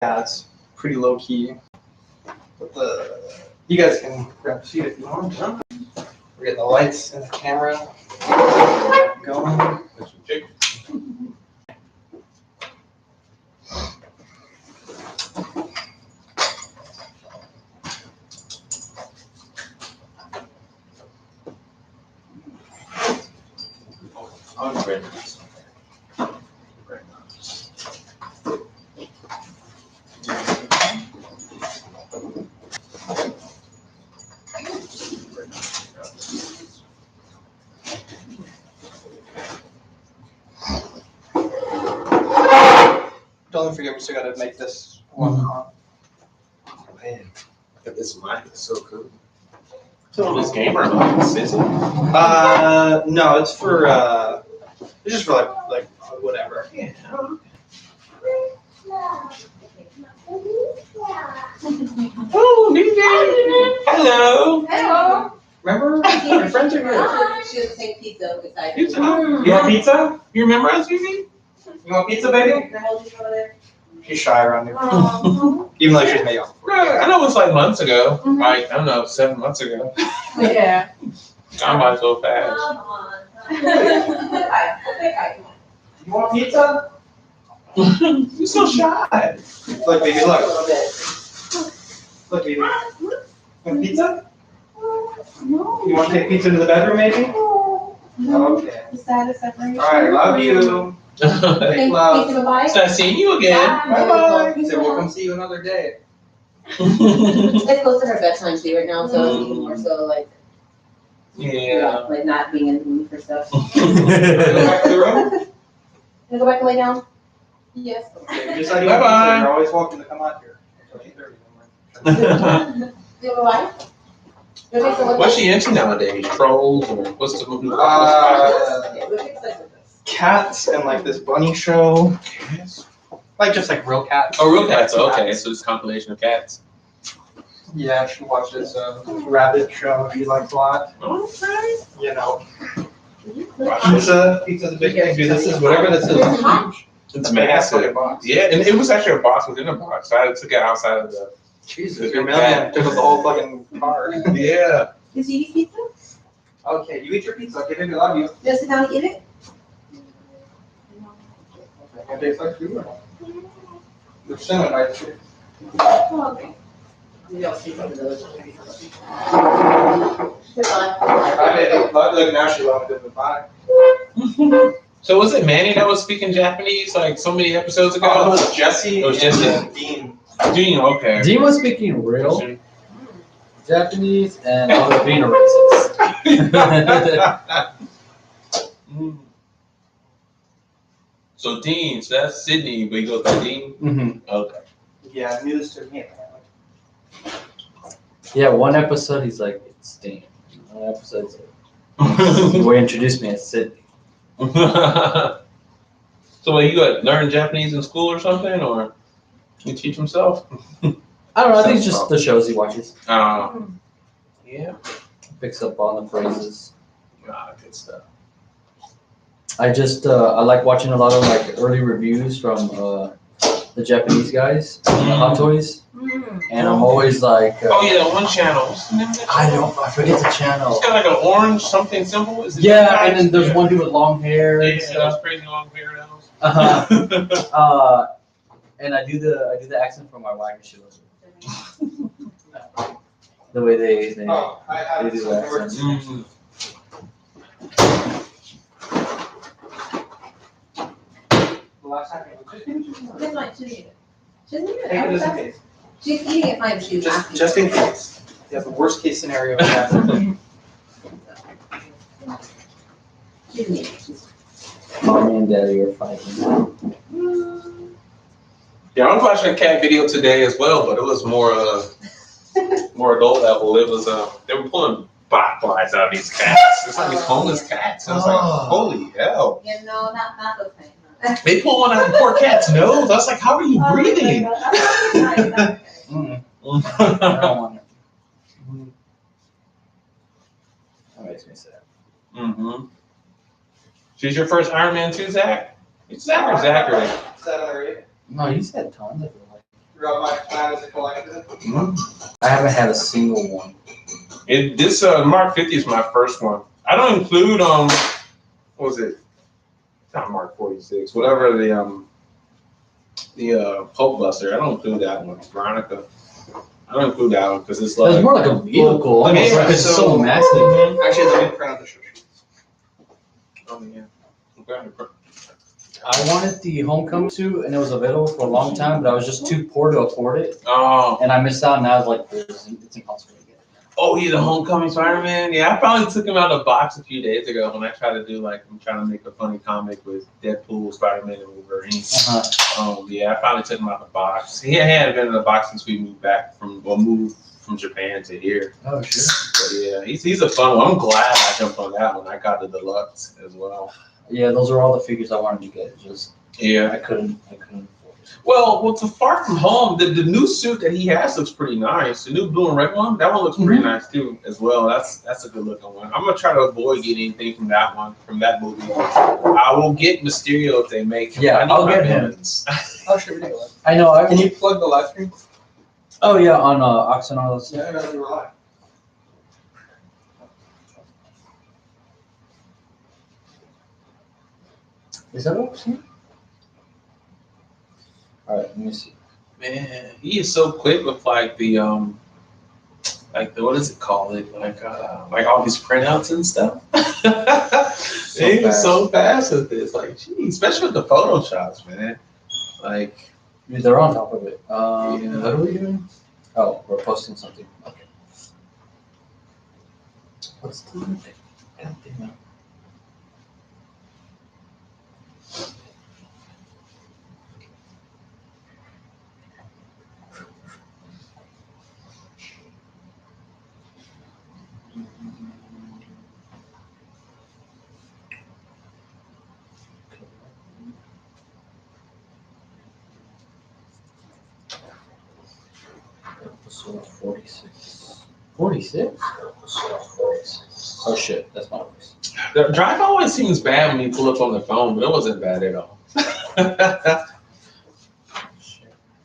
Yeah, it's pretty low key. But you guys can grab a seat if you want. We're getting the lights and the camera going. Don't forget, we still gotta make this one on. Man, this mic is so cool. So this gamer mic is it? No, it's for it's just for like whatever. Yeah. Oh, DJ! Hello. Hello. Remember? Your friends are here. She doesn't take pizza beside Pizza. her. You want pizza? You remember us, Vivi? You want pizza, baby? The hell is over there? She's shy around here, Oh. even though she's male. I know it was like months ago. Like, I don't know, 7 months ago. Yeah. Time by so fast. Come on. Okay. You want pizza? You're so shy. Look, baby, A look. little bit. Look, baby. Want pizza? No. You want to take pizza to the bedroom, maybe? Okay. The saddest separation. All right, love you. Make love. Pizza, bye-bye. It's nice seeing you again. Bye. Say we'll come see you another day. It's close to her bedtime too right now, so it's even more so like, Yeah. like not being in the mood for stuff. Go back to the room. Can I go back and lay down? Yes. Okay, just like you Bye-bye. want pizza, you're always welcome to come out here. Until 8:30. You have a wife? Okay, so What's she into nowadays? Trolls or what's the movie? Okay, look at this. Cats and like this bunny show, like just like real cats. Oh, real cats. Okay, so it's a compilation of cats. Yeah, she watches rabbit show. She likes a lot. Okay. You know, pizza's a big thing. Dude, this is whatever this is. It's huge. It's a big ass massive. fucking box. Yeah, and it was actually a box within a box. So I took it outside of the. Jesus, your man took up the whole fucking car. Yeah. Does he eat pizza? Okay, you eat your pizza. Okay, baby, love you. Just sit down and eat it? Okay, tastes like food or not? There's cinnamon right here. Oh, okay. Maybe I'll see some of those. Goodbye. Bye, baby. Look, now she loves it. Bye. So was it Manny that was speaking Japanese like so many episodes ago? Oh, it was Jesse. It was Jesse. and Dean. Dean, okay. Dean was speaking real Japanese and I was being a racist. Mm. So Dean, so that's Sydney, but he goes by Dean? Mm-hmm. Okay. Yeah, news to me. Yeah, one episode he's like, it's Dean. One episode he's like, where he introduced me as Sydney. So what, you got learn Japanese in school or something, or you teach himself? I don't know, I think it's just the shows he watches. Yeah. Picks up on the phrases. Good stuff. I just, I like watching a lot of like early reviews from the Japanese guys, Hot Toys. And I'm always like, Oh yeah, one channel. What's the name of that channel? I forget the channel. It's got like an orange something symbol. Is it Yeah, that and then guy? there's one dude with long hair and Yeah, stuff. those crazy long fingernails. Uh-huh. And I do the accent for my wife and she loves it. The way they Oh, I do that. Mhm. The last time That's fine, she's eating it. She's eating Take it as a it. case. She's eating it fine, but she's asking. Just in case. You have the worst case scenario we have. She's eating it. Mommy and daddy are fighting. Yeah, I was watching a cat video today as well, but it was more adult level. It was they were pulling botflies out of these cats. It's like these homeless cats. I was like, holy hell. Yeah, no, not those kinds. They pull one out of the poor cat's nose. I was like, how are you breathing? I don't want it. That makes me sad. Mm-hmm. She's your first Iron Man 2, Zach? It's Zach or Zachary? 7 or 8. No, you said tons. I feel like. I haven't had a single one. This Mark 50 is my first one. I don't include what was it? Not Mark 46. Whatever the Pope Buster. I don't include that one. Veronica. I don't include that one because it's It's like more like a vehicle. Well, Almost yeah, like it's so so- massive. Actually, let me print out the show sheet. oh yeah. Okay. I wanted the Homecoming suit, and it was available for a long time, but I was just too poor to afford it, Oh. and I missed out. And I was like, it's impossible to get. Oh yeah, the Homecoming Spider-Man. Yeah, I probably took him out of the box a few days ago when I tried to do I'm trying to make a funny comic with Deadpool, Spider-Man, and Wolverine. Yeah, I finally took him out of the box. He hadn't been in the box since we moved from Japan to here. Oh shit. But yeah, he's a fun one. I'm glad I jumped on that one. I got the deluxe as well. Yeah, those are all the figures I wanted to get. Just Yeah. I couldn't afford it. Well, to Far From Home, the new suit that he has looks pretty nice. The new blue and red one, that one looks pretty nice too, as well. That's a good looking one. I'm gonna try to avoid getting anything from that movie. I will get Mysterio if they make him. Yeah, I need I'll my get him. villains. Oh, sure, we do. I know. Can you plug the live stream? Oh yeah, on Oxygen. Yeah, no, you were live. Is that what I'm seeing? All right, let me see. Man, he is so quick with the what is it called? Like all these printouts and stuff. He's so fast with this. Like, geez, especially with the photoshops, man. Like, They're on top of it. Yeah. What are we doing? Oh, we're posting something. Okay. What's the God damn it. Episode 46. 46? Episode 46. Oh shit, that's my voice. the drive always seems bad when you pull up on the phone, but it wasn't bad at all.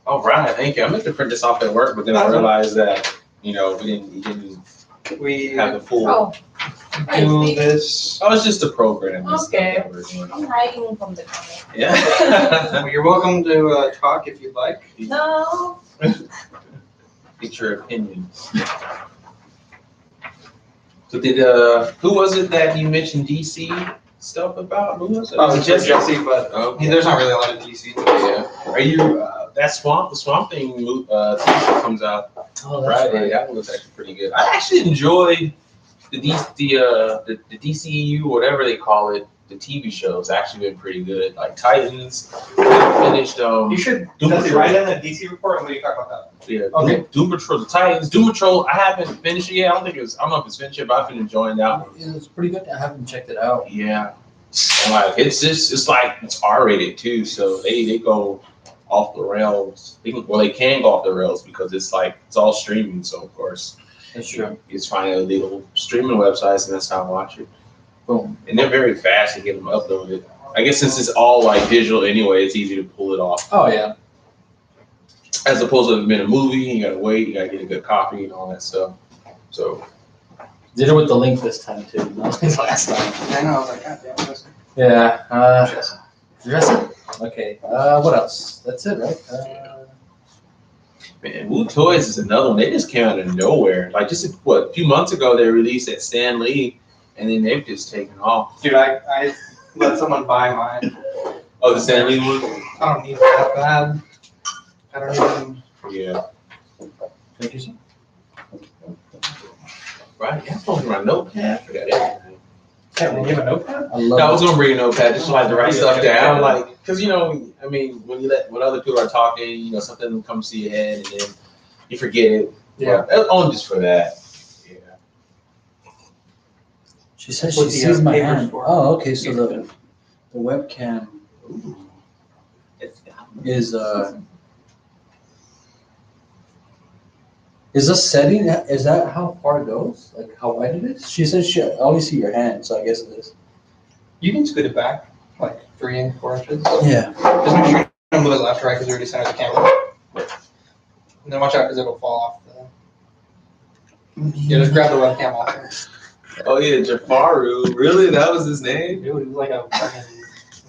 All right, thank you. I meant to print this off at work, but then I realized that we didn't We have the full. Oh, do this. Oh, it's just a program. and stuff Okay. that we're doing. I'm hiding from the camera. Yeah. Well, you're welcome to talk if you'd like. No. Get your opinion. So who was it that you mentioned DC stuff about? Who was it? Oh, it's just Jesse, but Okay. there's not really a lot of DC. Yeah. Are you the Swamp Thing TV comes out Oh, Friday? That one looks actually pretty good. I actually enjoyed the DCEU, whatever they call it, the TV shows. Actually been pretty good. Like Titans, finished. You should Doom Jesse, Patrol. write in the DC report and we can talk about that. Yeah. Okay. Doom Patrol, the Titans, Doom Patrol. I haven't finished it yet. I don't know if it's finished yet, but I've been enjoying that one. It's pretty good. I haven't checked it out. Yeah. And like it's R-rated too, so they go off the rails. They can go off the rails because it's all streaming. So of course, That's true. it's finding illegal streaming websites, and that's how I watch it. Boom. And they're very fast to get them uploaded. I guess since it's all like digital anyway, it's easy to pull it off. Oh yeah. As opposed to if it's been a movie, you gotta wait, you gotta get a good copy and all that stuff. So Did it with the link this time too. Not like last time. I know, I was like, God damn, Jesse. Yeah. Jesse. Dress it? Okay. What else? That's it, right? man, Woo Toys is another one. They just came out of nowhere. Like just a few months ago, they released that Stan Lee, and then they've just taken off. Dude, I let someone buy mine. Oh, the Stan Lee one? I don't need it that bad. I don't even. Yeah. Thank you, sir. Right. Yeah, I'm supposed to my notepad. I forgot everything. Can't we give a notepad? I love No, I was gonna bring a notepad just to like to write stuff down, like, cause when other people are talking, something comes to your head and then you forget it. Yeah. Only just for that. Yeah. She says With she the, sees my papers hand. for it. Oh, okay. So the webcam is a setting. Is that how far it goes? Like how wide it is? She says she only see your hand, so I guess it is. You can scoot it back like 3 and 4 inches. Yeah. Just make sure you don't move it left or right because you already centered the camera. And then watch out because it'll fall off. Yeah, just grab the webcam off. Oh yeah, Jafaru. Really? That was his name? Dude, he was like a fucking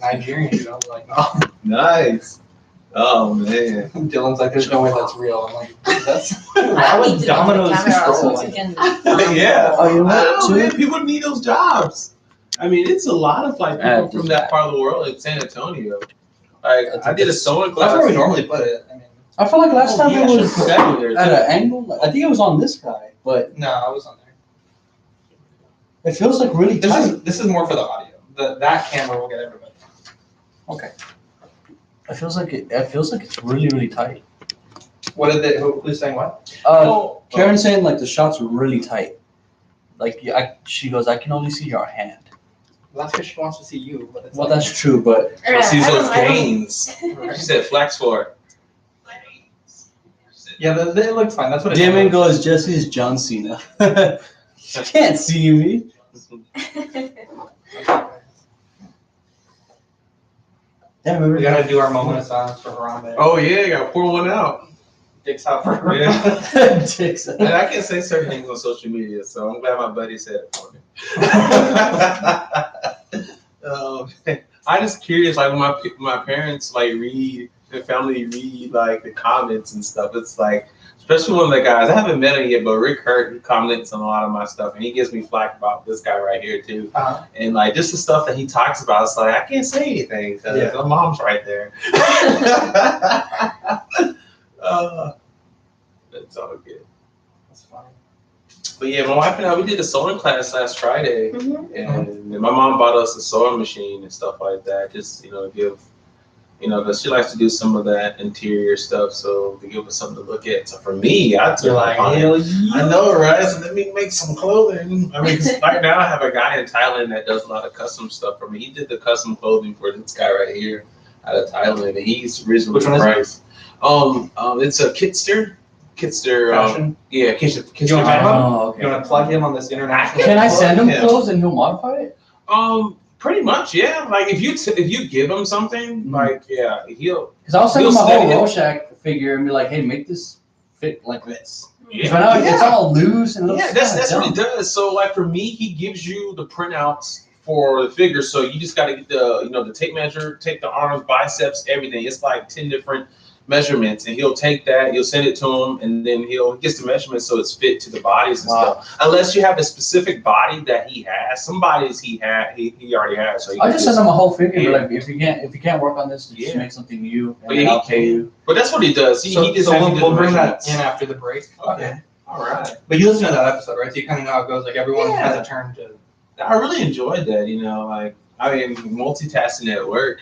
Nigerian dude. I was like, no. Nice. Oh man. Dylan's like, there's no way that's real. I'm like, that's I would need to know Domino's the camera also control so it? can, Yeah. Oh, you know I what, know, too? man. People need those jobs. I mean, it's a lot of like people from that part of the world, like San Antonio. Like I did a sewing class. That's where we normally put it. I mean, I feel like last time yeah, it I was should've put that in there, at too. an angle. I think it was on this guy, but no, I was on there. it feels like really tight. This is more for the audio. That camera will get everybody. Okay. It feels like it's really really tight. What did they? Who's saying what? Karen's saying like the shots are really tight. Like she goes, I can only see your hand. Well, that's because she wants to see you. But it's Well, like, that's true, but She sees those I don't- gains. She said flex for it. yeah, it looks fine. That's what it Damon is. goes, Jesse is John Cena. She can't see me. Damn, We gotta do our moment of silence for Harambe. Oh yeah, you gotta pour one out. Dicks out for her. Yeah. Dicks. And I can say certain things on social media, so I'm glad my buddy said it for me. I just curious, like when my parents like read, the family read like the comments and stuff. It's like, especially one of the guys, I haven't met him yet, but Rick Hurt, he comments on a lot of my stuff, and he gives me flack about this guy right here too. And like just the stuff that he talks about, it's like I can't say anything because my mom's right there. That's all good. That's funny. But yeah, my wife and I, we did a sewing class last Friday, and my mom bought us a sewing machine and stuff like that. Just give, because she likes to do some of that interior stuff, so to give us something to look at. So for me, I took like, on it. hell yeah. I know, right? So let me make some clothing. I mean, 'cause right now I have a guy in Thailand that does a lot of custom stuff for me. He did the custom clothing for this guy right here out of Thailand, and he's reasonably Which one is it? priced. It's a Kitster. Fashion. Yeah, Kitster. You want to talk about? Oh, okay. You want to plug him on this international? Can I send him Yeah. clothes and he'll modify it? Pretty much, yeah. Like if you give him something, like he'll. Because I'll send him a He'll whole send it. Rorschach figure and be like, hey, make this fit like this. Yeah, Right now it's all loose and it looks that's kinda what he does. So like for me, he gives you the printouts for the figure. So you just got to get the tape measure, take the arms, biceps, everything. It's like 10 different measurements, and he'll take that, he'll send it to him, and then he gets the measurements so it's fit to the bodies and stuff. Unless you have a specific body that he has, some bodies he already has. So I'll just send him a whole figure. Yeah. Like if you can't work on this, just make something new, and But then yeah, I'll pay you. But that's what he does. He just has to do we'll the bring that measurements. in after the break. Okay. All right. But you listen to that episode, right? So you kind of know how it goes. Like everyone Yeah. has a turn to. I really enjoyed that. Multitasking at work.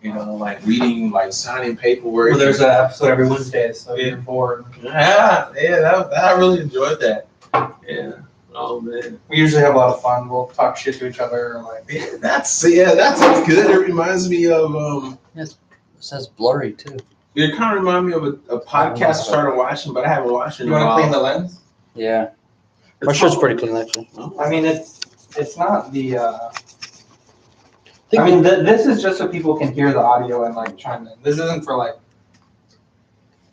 Like reading, like signing paperwork. Well, there's an episode every Wednesday, so you're bored. I really enjoyed that. Yeah. Oh man. We usually have a lot of fun. We'll talk shit to each other. And like, That sounds good. It reminds me of It says blurry too. It kind of reminds me of a podcast I started watching, but I haven't watched it in you a want to while. clean the lens? Yeah. It's My shirt's called- pretty clean actually. I mean, it's not the. I mean, this is just so people can hear the audio and like chime in. This isn't for like.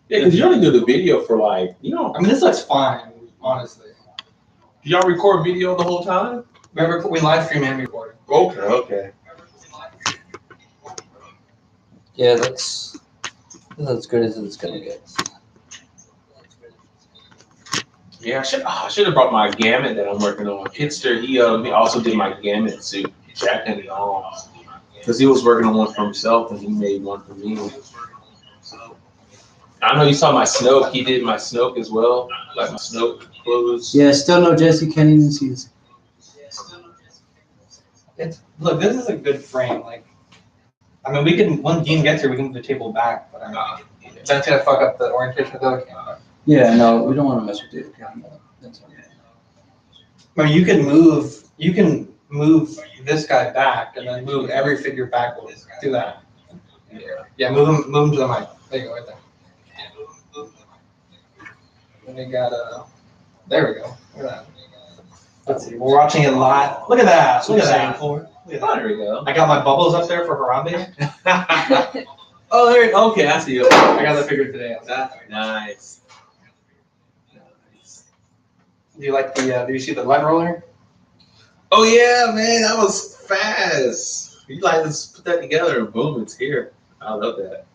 Yeah, because you only do the video for I mean, this looks fine, honestly. Do y'all record video the whole time? We live stream and record. Okay. Yeah, that's as good as it's gonna get. Yeah, I should have brought my gamut that I'm working on. Kitster, he also did my gamut suit, Jack and the arms, because he was working on one for himself and he made one for me. I know you saw my Snoke. He did my Snoke as well, like my Snoke clothes. Yeah, still no Jesse. Can't even see this. Look, this is a good frame. Like, I mean, we can when Dean gets here, we can move the table back, but I mean, that's gonna fuck up the orientation of the other camera. Yeah, no, we don't want to mess with it. That's okay. I mean, you can move this guy back and then move every figure backwards. Do that. Yeah, move him to the mic. There you go, right there. And we got there we go. Look at that. Let's see. We're watching it live. Look at that. Look at that. Look at that. There we go. I got my bubbles up there for Harambe. Oh, there. Okay, I see you. I got the figure today. Nice. Do you like the? Do you see the lead roller? Oh yeah, man, that was fast. You like just put that together and boom, it's here. I love that.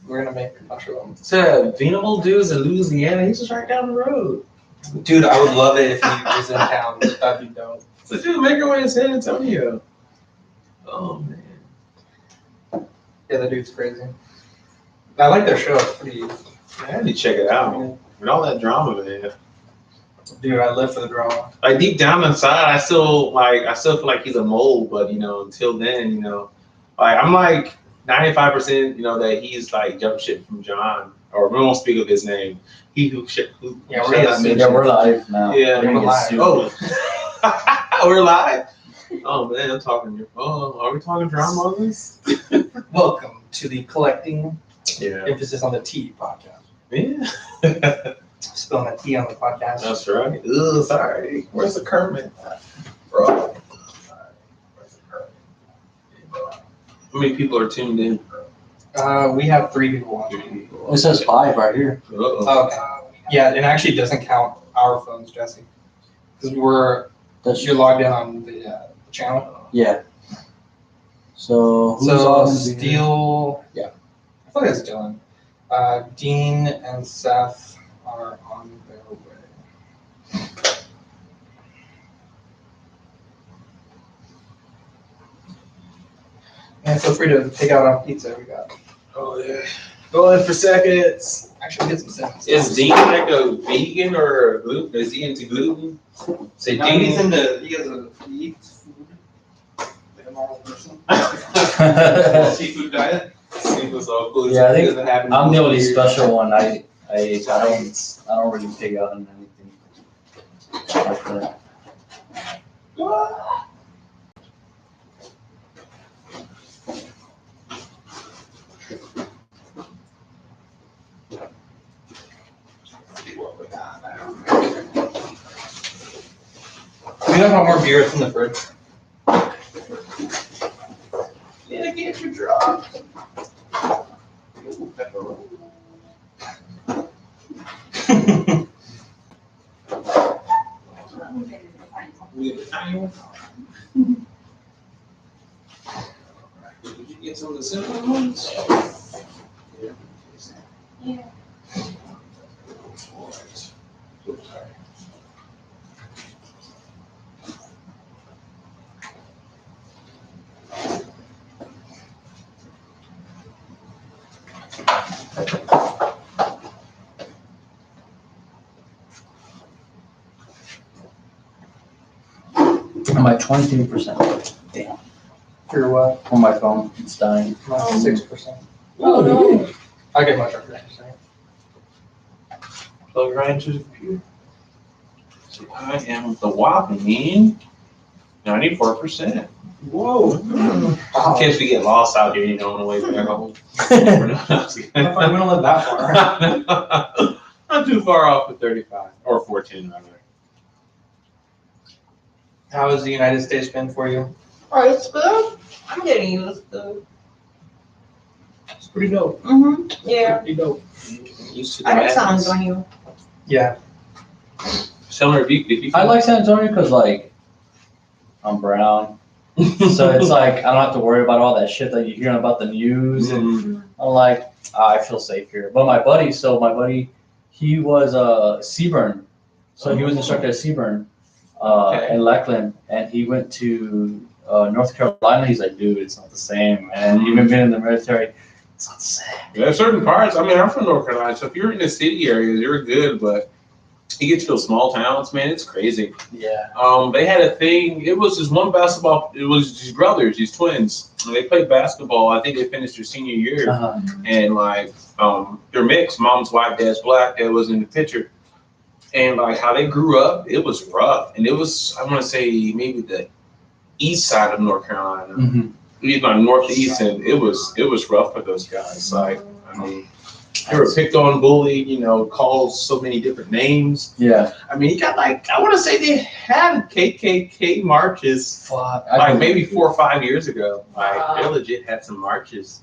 We're gonna make a bunch of them. So Venable dudes in Louisiana, he's just right down the road. Dude, I would love it if he was in town. That'd be dope. So dude, make your way to San Antonio. Oh man. Yeah, the dude's crazy. I like their show. It's pretty. I had to check it out. With all that drama, man. Dude, I live for the drama. Like deep down inside, I still feel like he's a mole, but until then, like I'm like 95%, that he's like jump shit from John, or we won't speak of his name. He who Yeah, shall we're not gonna mention. Yeah, we're live now. Yeah, We're gonna get live. sued. Oh, we're live. Oh man, I'm talking. Oh, are we talking drama on this? Welcome to the Collecting Yeah. Emphasis on the T podcast. Yeah. Spilling the tea on the podcast. That's right. Ugh, sorry. Where's the Kermit? Bro. Where's the Kermit? How many people are tuned in? We have 3 people watching. It says 5 right here. Uh-oh. Oh, okay. Yeah, it actually doesn't count our phones, Jesse, because you're logged in on the channel. Yeah. So who's So on? Steele, Yeah. I thought it was Dylan. Dean and Seth are on their way. And feel free to take out on pizza we got. Oh yeah. Go in for seconds. Actually, get some sense. Is Dean like a vegan or gluten? Is he into gluten? Say No, he's Dean. he eats food. Like a normal person. Seafood diet. Seafood's all cool. Yeah, I think Doesn't happen I'm the only here. special one. I don't really pick out on anything like that. We don't have more beers in the fridge. Yeah, get your drop. We have a tiny one. Did you get some of the cinnamon ones? Yeah. I'm at 23%. Damn. For what? On my phone, it's dying. 6%. Oh, no. I get much over Plug right into the computer. So I am the whopping 94%. Whoa. In case we get lost out here, on the way back home. We don't live that far. Not too far off at 35 or 14 rather. How has the United States been for you? Oh, it's good. I'm getting used to it. It's pretty dope. Mm-hmm. Yeah. Pretty dope. Used to the I know it madness. sounds on you. Yeah. Summer, if you I like San Antonio because like I'm brown, so it's like I don't have to worry about all that shit that you hear about the news, and I'm like I feel safe here. But my buddy, he was Seaburn, so he was instructor at Seaburn in Lackland, and he went to North Carolina. He's like, dude, it's not the same, man. Even being in the military, it's not the same. There's certain parts. I mean, I'm from North Carolina, so if you're in the city areas, you're good. But you get to those small towns, man, it's crazy. Yeah. They had a thing. It was just one basketball. It was these brothers, these twins. And they played basketball. I think they finished their senior year, Uh-huh. and like they're mixed. Mom's white, dad's black. Dad was in the picture, and like how they grew up, it was rough. And it was, I want to say, maybe the east side of North Carolina. Mm-hmm. Even on northeast, and it was rough for those guys. Like, I mean, they were picked on, bullied, called so many different names. Yeah. I mean, you got like, I want to say they had KKK marches Fuck. like maybe 4 or 5 years ago. Like, they legit had some marches.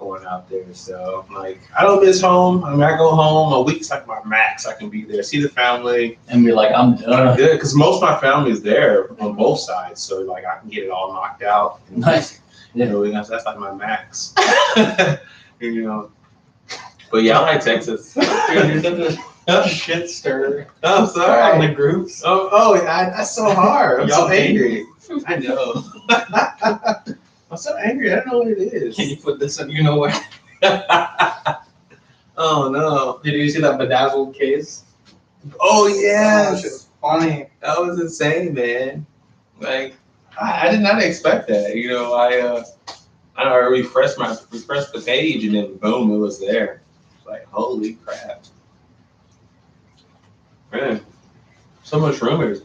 going out there. So I'm like, I don't miss home. I mean, I go home a week's like my max. I can be there, see the family, And be like, I'm done. good because most of my family is there on both sides. So like I can get it all knocked out. And, Nice. You know, that's like my max. You know. But yeah, I like Texas. A shit stir. I'm On sorry. the groups. That's so hard. I'm Y'all so angry. I know. I'm so angry. I don't know what it is. Can you put this in? You know what? Oh no. Did you see that bedazzled case? Oh Oh, shit yes. was funny. That was insane, man. Like I did not expect that. You know, I refreshed the page and then boom, it was there. Like holy crap. Man, so much rumors.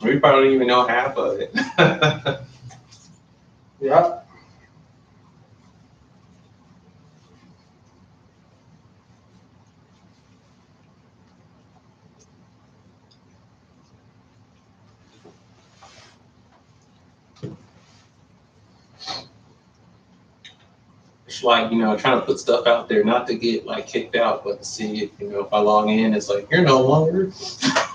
We probably don't even know half of it. Yeah. It's like, you know, trying to put stuff out there, not to get like kicked out, but to see if, you know, if I log in, it's like, you're no longer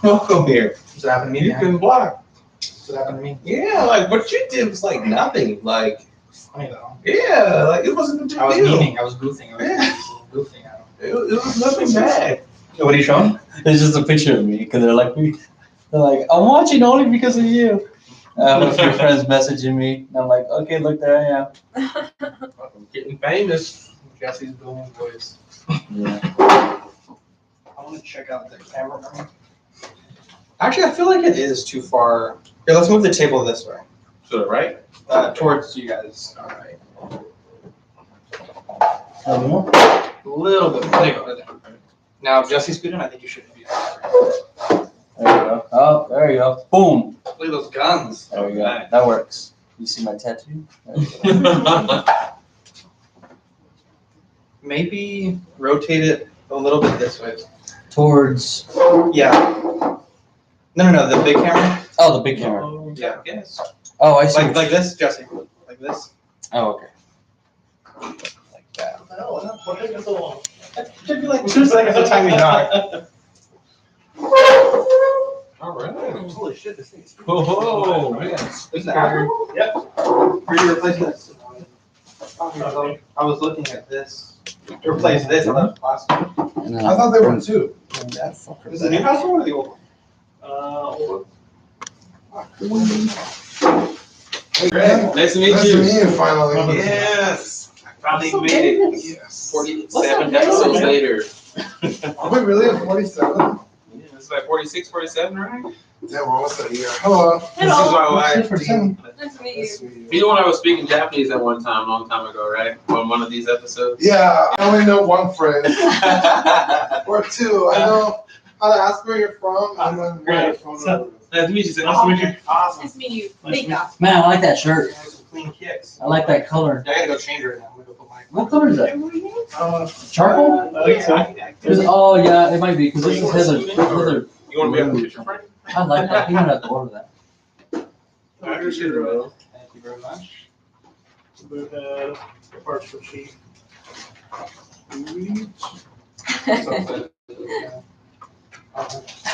welcome here. What's happened to me? You've been blocked. What's happened to me? Yeah, like what you did was like nothing. Like, Funny though. yeah, like it wasn't a big I was deal. memeing. I was goofing. Yeah. Goofing out. It was nothing bad. What are you showing? It's just a picture of me because they're like, I'm watching only because of you. A few friends messaging me, and I'm like, okay, look, there I am. I'm getting famous. Jesse's booming voice. Yeah. I want to check out the camera. Actually, I feel like it is too far. Here, let's move the table this way, So right? towards you guys. All right. Oh, A little bit. There you go. Right there. Now, if Jesse's speeding, I think you should be. there you go. Oh, there you go. Boom. Look at those guns. There we go. That works. You see my tattoo? There you go. Maybe rotate it a little bit this way. Towards. Yeah. No, the big camera. Oh, the big camera. Yeah. Yes. Oh, I see. Like this, Jesse. Like this. Oh, okay. Like that. It took me like 2 seconds to time you knock. All right. Holy shit, this thing is. Oh, man. Is it Apple? Yep. Where do you replace this? I was looking at this. To replace this, I thought it was plastic. And then I thought they were too. Is it the new password or the old one? Greg, Nice to meet nice to you. meet you finally. Yes. I finally made it. Yes. 47 episodes later. Are we really at 47? Yeah, it's like 46, 47, right? Yeah, we're almost at a year. Hello. This is my wife. 47. Nice to meet Nice to you. meet you. You know when I was speaking Japanese at one time, a long time ago, right? On one of these episodes? Yeah, I only know one phrase. Or two. I know how to ask where you're from and then where you're from. Nice to meet you. Nice to meet you. Nice to meet you. Thank you. Man, I like that shirt. Some clean kicks. I like that color. I gotta go change it now. I'm gonna go put my. What color is that? Charcoal? Oh, yeah, it might be because this is Heather. You want to be on the picture frame? I like that. You don't have to order that. I appreciate it, bro. Thank you very much. Parts for cheap.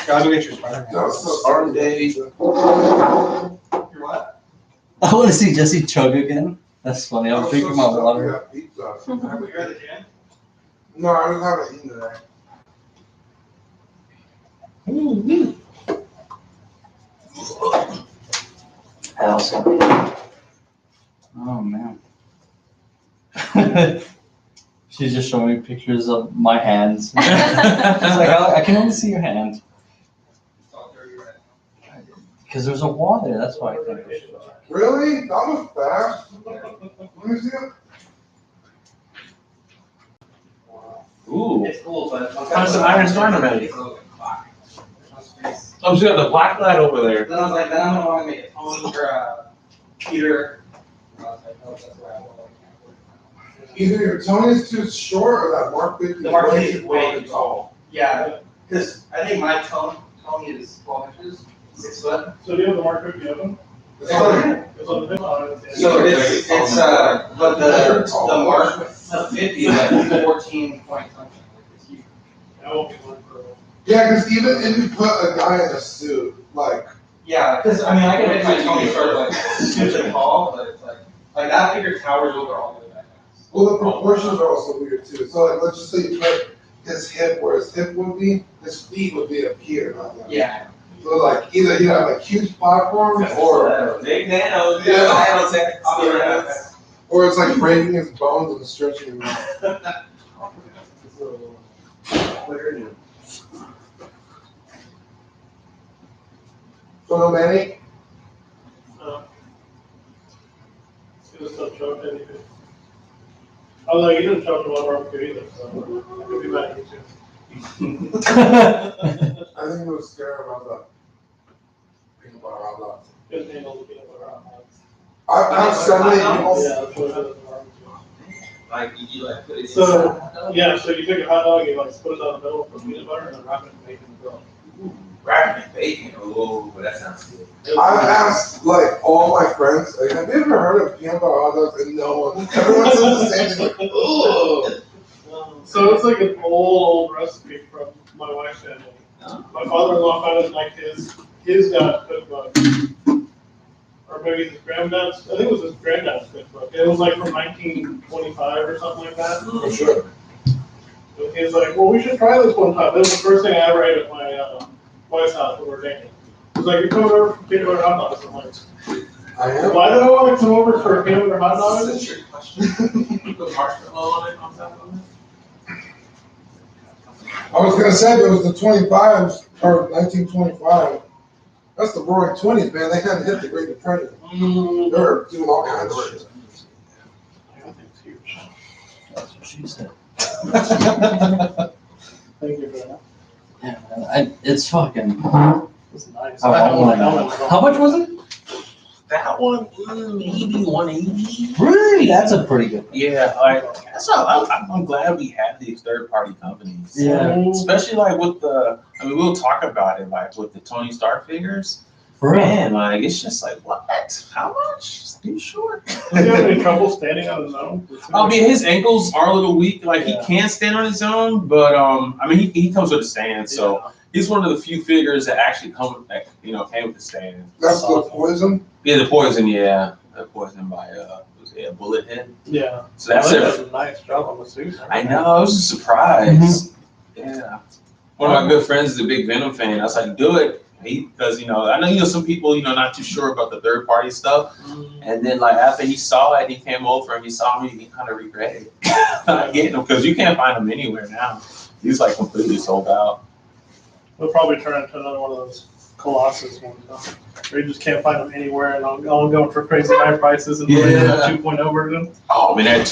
Gotta go get your Spider-Man. That's so Arm day. Your what? I want to see Jesse chug again. That's funny. I'm drinking my water. You're at the gym? No, I just haven't eaten today. Awesome. Oh man. She's just showing me pictures of my hands. She's like, I can only see your hand. It's all dirty right now. Because there's a wall there, that's why I think I should. Really? That was fast. Let me see it. Ooh. It's cool, but. How's the Iron Spider-Man? Oh, she got the black light over there. Then I was like, then I don't want to make it Tony or Peter. I was like, no, that's where I want to. Either your Tony's too short or that Mark 50 The Mark 50 is way fucking too tall. Yeah, because I think my Tony is 12 inches, 6 foot. So do you have the Mark 50 oven? It's funny. It's on the So it's but the Mark 50 is like 14 point something. It's huge. That won't be one for. Yeah, because even if you put a guy in a suit, like, Yeah, because I mean, I can make my Tony Stark like super tall, but it's like that figure towers over all the way back. well, the proportions are also weird too. So like, let's just say you put his hip where his hip would be, his feet would be up here, not like. Yeah. So like, either you have a huge platform or. Big nano. Yeah. Or it's like breaking his bones and stretching him out. So no Manny? It's gonna still show up anything. Although you didn't show up to one barbecue either, so I could be mad at you too. I think he was scared about the peanut butter hot dogs. Couldn't handle the peanut butter hot dogs. I have so many people. Yeah, that's what it is. Like you like put it So, yeah, so you take a hot dog, you like split it down the middle, put peanut butter, and then wrap it in bacon and grill. wrapping and bacon. Oh, that sounds good. I've asked like all my friends, like, have you ever heard of peanut butter hot dogs? And no one, everyone says the same thing, like, ugh. So it's like an old recipe from my wife's family. My father-in-law found it in like his dad's cookbook. Or maybe his granddad's, I think it was his granddad's cookbook. It was like from 1925 or something like that. For sure. So he was like, well, we should try this one time. That was the first thing I ever ate at my wife's house when we were dating. He was like, you're coming over for peanut butter hot dogs. I'm like, I am. why did I want to come over for a peanut butter hot dog? That's your question. You put marshmallow on it on top of it? I was gonna say, there was the 25s, or 1925. That's the roaring 20s, man. They hadn't hit the Great Depression. They were doing all kinds of shit. I think it's huge. That's what she said. Thank you for that. Yeah, man, it's fucking. It's nice. Oh, I don't want oh, to how much was it? That one, maybe 180. Really? That's a pretty good. Yeah, like that's all. I'm glad we have these third-party companies. Yeah. Especially like with the, I mean, we'll talk about it like with the Tony Stark figures. For real? Man, like it's just like what? How much? Are you sure? Does he have any trouble standing on his own? I mean, his ankles are a little weak. Like Yeah. he can stand on his own, but I mean, he comes with a stand, so he's one of the few figures that actually came with the stand. That's the poison. Yeah, the poison. Yeah, the poison by was it a bullet head? Yeah. So that's He it. does a nice job on the suit. I know. I was a surprise. Yeah. One of my good friends is a big Venom fan. I was like, do it. Because I know some people not too sure about the third party stuff, and then like after he saw it, he came over and he saw me. He kind of regretted not getting them because you can't find them anywhere now. He's like completely sold out. We'll probably turn into another one of those Colossus ones, where you just can't find them anywhere, and I'm going for crazy high prices and bringing Yeah. that 2.0 version. Oh man, I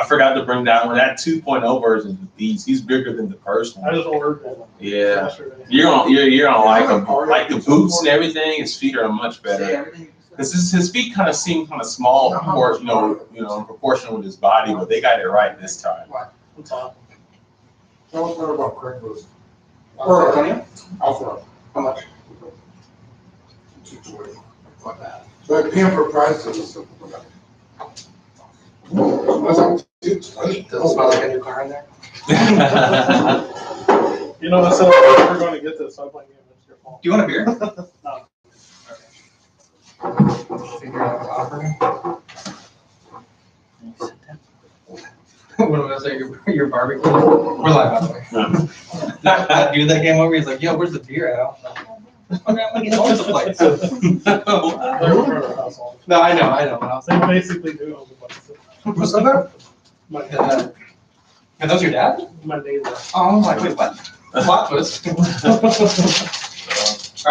forgot to bring that one. That 2.0 version is a beast. He's bigger than the first I one. just ordered one. Yeah, Yesterday. you're gonna like him. Like the boots and everything, his feet are much better. Because his feet kind of seem kind of small, in proportion with his body, but they got it right this time. It's awesome. Tell us more about Craigslist. For Antonio? Alpha. How much? 220. So they're paying for prices. That's like 220. Does it smell like a new car in there? You know, I said we're going to get this, so I'm like, yeah, it's your fault. Do you want a beer? No. Figure out what's offering. What am I gonna say? Your barbecue? We're live, by the way. That dude that came over, he's like, yo, where's the beer at? I was like, okay, I'm getting all over the place. They're over at our house all the No, I know. But I was time. They basically do all the places. Who said that? My like, and that was your dad? my neighbor. Oh, I'm like, wait, what? Plot twist. All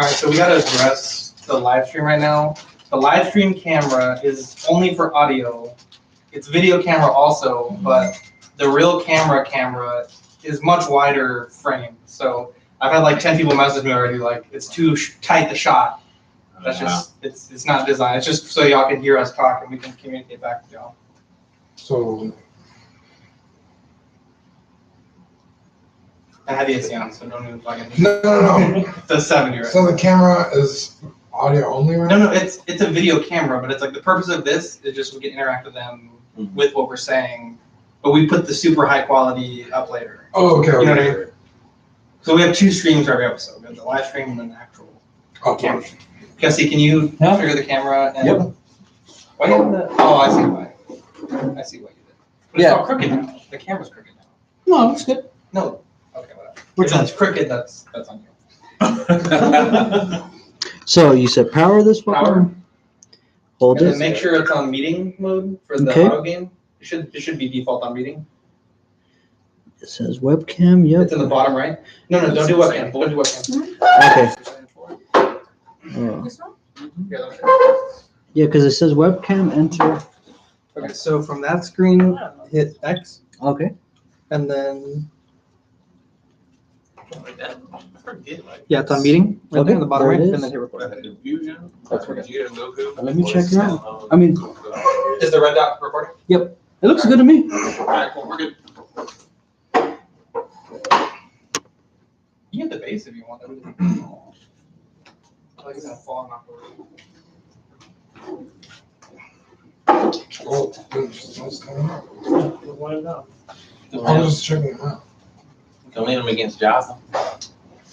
right, so we gotta address the live stream right now. The live stream camera is only for audio. It's video camera also, but the real camera is much wider frame. So I've had like 10 people message me already, like it's too tight the shot. That's just it's not designed. It's just so y'all can hear us talk and we can communicate back with y'all. So, I have the AC on, so don't even plug in. no. The 70 right? So the camera is audio only, right? No, it's a video camera, but it's like the purpose of this is just we can interact with them with what we're saying but we put the super high quality up later. Oh, okay. You know what I okay. mean? So we have 2 streams for every episode. We have the live stream and then the actual camera. Jesse, can you Yeah. trigger the camera? And Yep. Why you have that? Oh, I see why. I see what you did. But Yeah. it's all crooked now. The camera's crooked now. No, it's good. No. Okay, whatever. Which If it's crooked, that's on you. So you said power this Power. button? Hold And then it. make sure it's on meeting mode for the Okay. auto game. It should be default on meeting. It says webcam. It's Yep. in the bottom right. No, don't do webcam. Don't do webcam. Okay. Oh. Yeah, that's it. Yeah, because it says webcam. Enter. Okay, so from that screen, hit X, Okay. and then Yeah, it's on meeting. Right Okay, there in the bottom there right, it and is. then hit record. That's what Let me check it out. I mean, Is the red dot recording? it looks good to me. Alright, cool, we're good. You get the base if you want. That would be cool. I like it's gonna fall and knock over. Oh, goodness, that's coming out. Wind down. I was just checking it out. Can lean him against Josslyn.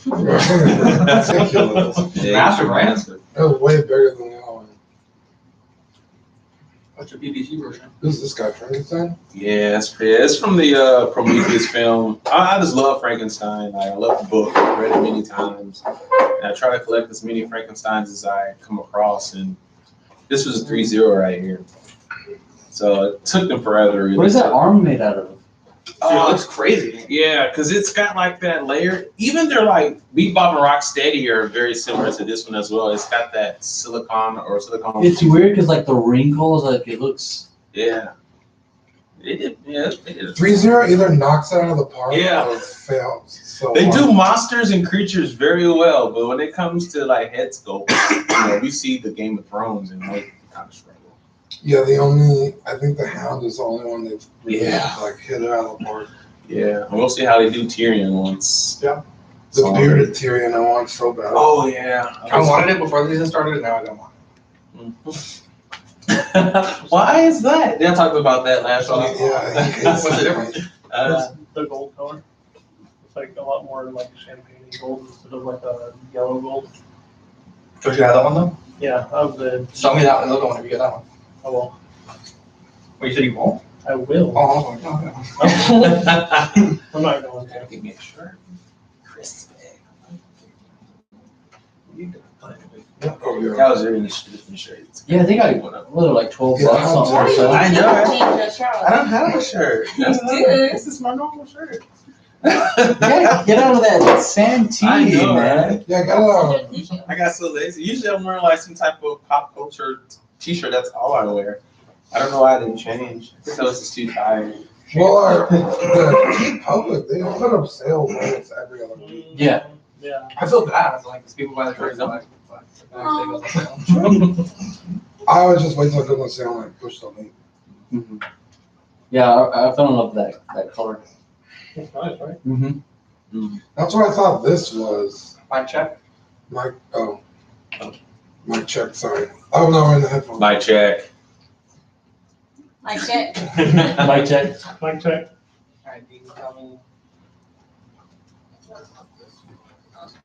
Ridiculous. Massive, right? That was way bigger than the other one. What's your PPC version? Who's this guy, Frankenstein? Yeah, it's from the Prometheus film. I just love Frankenstein. I love the book. I've read it many times. And I try to collect as many Frankensteins as I come across. And this was a 3-0 right here. So it took them forever to release What is that it. arm made out of? Dude, it looks crazy. Yeah, because it's got like that layer. Even they're like Bebop and Rocksteady are very similar to this one as well. It's got that silicone. It's weird because like the wrinkles, like it looks. Yeah. They did. Yeah. They did. 3-0 either knocks it out of the park Yeah. or fails. So They hard. do monsters and creatures very well, but when it comes to like head sculpt, we see the Game of Thrones and they kind of struggle. Yeah, I think the Hound is the only one they've really, like hit it out of the park. Yeah, and we'll see how they do Tyrion once. Yeah. The bearded Tyrion I want so bad. Oh yeah. I wanted it before the season started, and now I don't want Why is that? They talked about that last week. Yeah, he hates What's the it. difference? Uh, The gold color. It's like a lot more like champagne gold instead of like a yellow gold. Don't you have that one though? Yeah, of the, Show me that other one if you get that one. oh well, Wait, you said you won't? I will. Oh, I was like, no. I'm not going to. Give me a shirt. Crisp egg. Oh, yeah. That was really different shirts. Yeah, I think I what are like $12 Yeah, on I'm it. sorry. I know, right? Change your shirt. I don't have a shirt. This is my normal shirt. Yeah, get out of that Santee, I know, man. right? Yeah, I got I got so lazy. Usually I'm wearing like some type of pop culture t-shirt. That's all I wear. I don't know why I didn't change. I think I was just too tired. well, the Tea Public, they put up sale rates every other week. Yeah. Yeah. I feel bad. It's like, 'cause people buy the shirts, like, I always just wait till it goes on sale and I push the link. Mhm. Yeah, I fell in love with that color. It's nice, right? Mm-hmm. That's what I thought this was. Mic check. My check, sorry. Oh, no, in the headphones. My check. Like shit. Mic check. Mic check. Alright, you can tell me.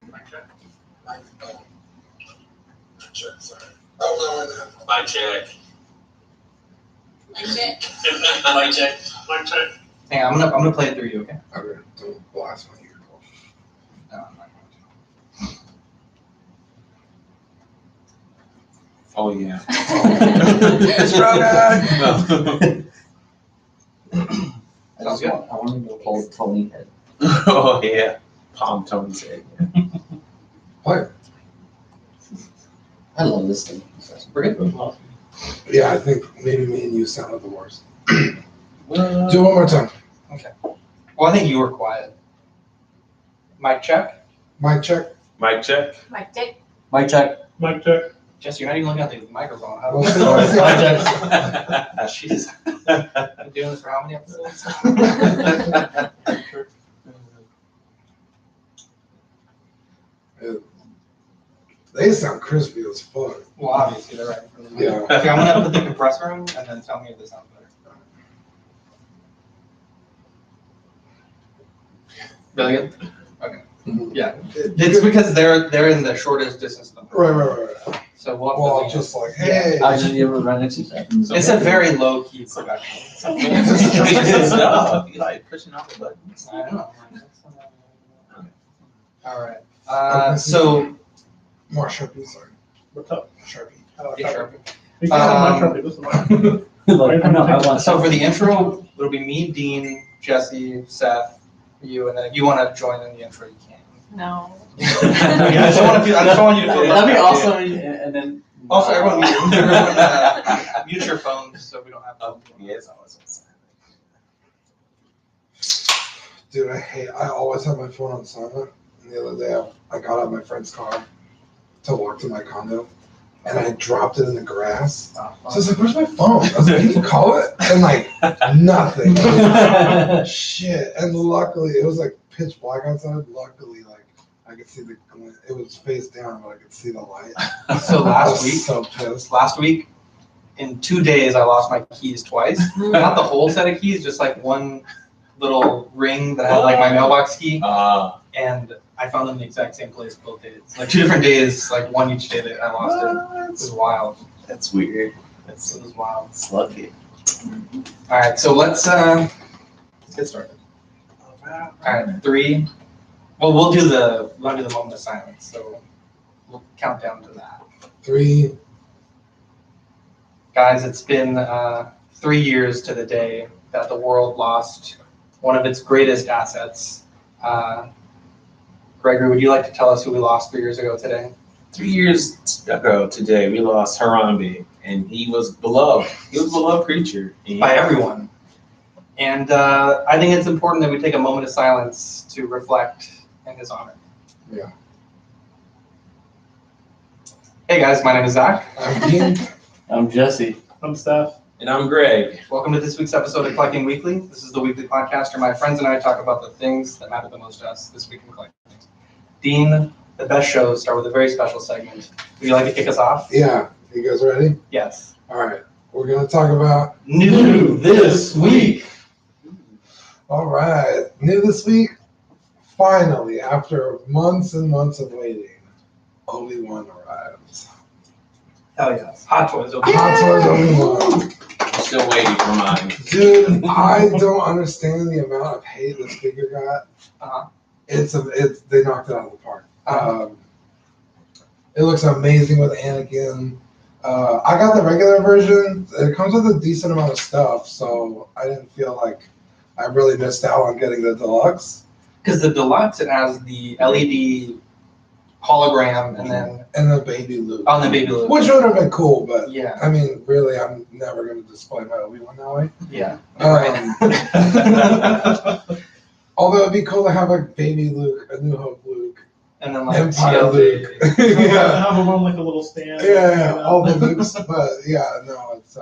Mic check. Oh, no, in the headphones. My check. Like shit. My check. Mic check. Hang on, I'm gonna play it through you, okay? Okay, don't blast my ear. No, I'm not Oh yeah. It's Rogan! I want to go pull Tony head. Oh yeah. Palm Tony's head. I love this thing. We're good. Yeah, I think maybe me and you sounded the worst. Well, Do it one more time. Well, I think you were quiet. Mic check. Mic check. Mic check. Like dick. Mic check. Mic check. Jesse, you're not even looking at the microphone. How Well, Jeez. Been doing this for how many episodes? They sound crispy as fuck. Well, obviously, they're right. Yeah. Okay, I'm gonna put the compressor in and then tell me if this sounds better. Really good? Okay. Mhm. Yeah. It's because they're in the shortest distance of the park. Right. So we'll have to Well, leave. just like, hey. I just you ever run into that. It's a very low key production. Good stuff. You like pushing out the buttons. I know. All right. So More Sharpie, sorry. What's up? Sharpie. yeah, sure. You can have my Sharpie, this is mine. Like, I know, I want So for the intro, it'll be me, Dean, Jesse, Seth, you, and then if you want to join in the intro, you can. No. I just don't want you to feel left That'd be out, awesome. too. And then Also, everyone mute your phones so we don't have to. Yes, I was. Dude, I always have my phone on silent. And the other day, I got out of my friend's car to walk to my condo, and I dropped it in the grass. So I was like, where's my phone? I was like, can you call it? And like, nothing. Shit. And luckily, it was like pitch black outside. Luckily, like, I could see the glint. It was face down, but I could see the light. So I last was week, so pissed. in 2 days, I lost my keys twice. Not the whole set of keys, just like one little ring that had like my mailbox key. And I found them in the exact same place both days. Like 2 different days, like one each day that I lost it. It was wild. That's weird. It was wild. It's lucky. All right, so let's get started. All right, 3. Well, we'll do the moment of silence. So we'll count down to that. 3. Guys, it's been 3 years to the day that the world lost one of its greatest assets. Gregory, would you like to tell us who we lost 3 years ago today? 3 years ago today, we lost Harambe, and he was beloved. He was a beloved creature. By everyone. And I think it's important that we take a moment of silence to reflect in his honor. Yeah. Hey guys, my name is Zach. I'm Dean. I'm Jesse. I'm Steph. And I'm Greg. Welcome to this week's episode of Collecting Weekly. This is the weekly podcast where my friends and I talk about the things that matter the most to us this week in collecting. Dean, the best shows start with a very special segment. Would you like to kick us off? Yeah. You guys ready? Yes. All right. We're going to talk about New this week. All right. New this week, finally, after months and months of waiting, Obi-Wan arrives. Hell yes. Hot Toys. Hot Toys Obi-Wan. I'm still waiting for mine. Dude, I don't understand the amount of hate this figure got. Uh-huh. They knocked it out of the park. It looks amazing with Anakin. I got the regular version. It comes with a decent amount of stuff, so I didn't feel like I really missed out on getting the deluxe. Because the deluxe, it has the LED hologram and then And the baby Luke. on the baby Luke. Which would have been cool, but Yeah. I mean, really, I'm never going to display my Obi-Wan that way. Yeah. Although it'd be cool to have like baby Luke, a New Hope Luke, And then like Empire Luke. Yeah. yeah. Have them on like a little stand. Yeah, all the Lukes, but yeah, no, it's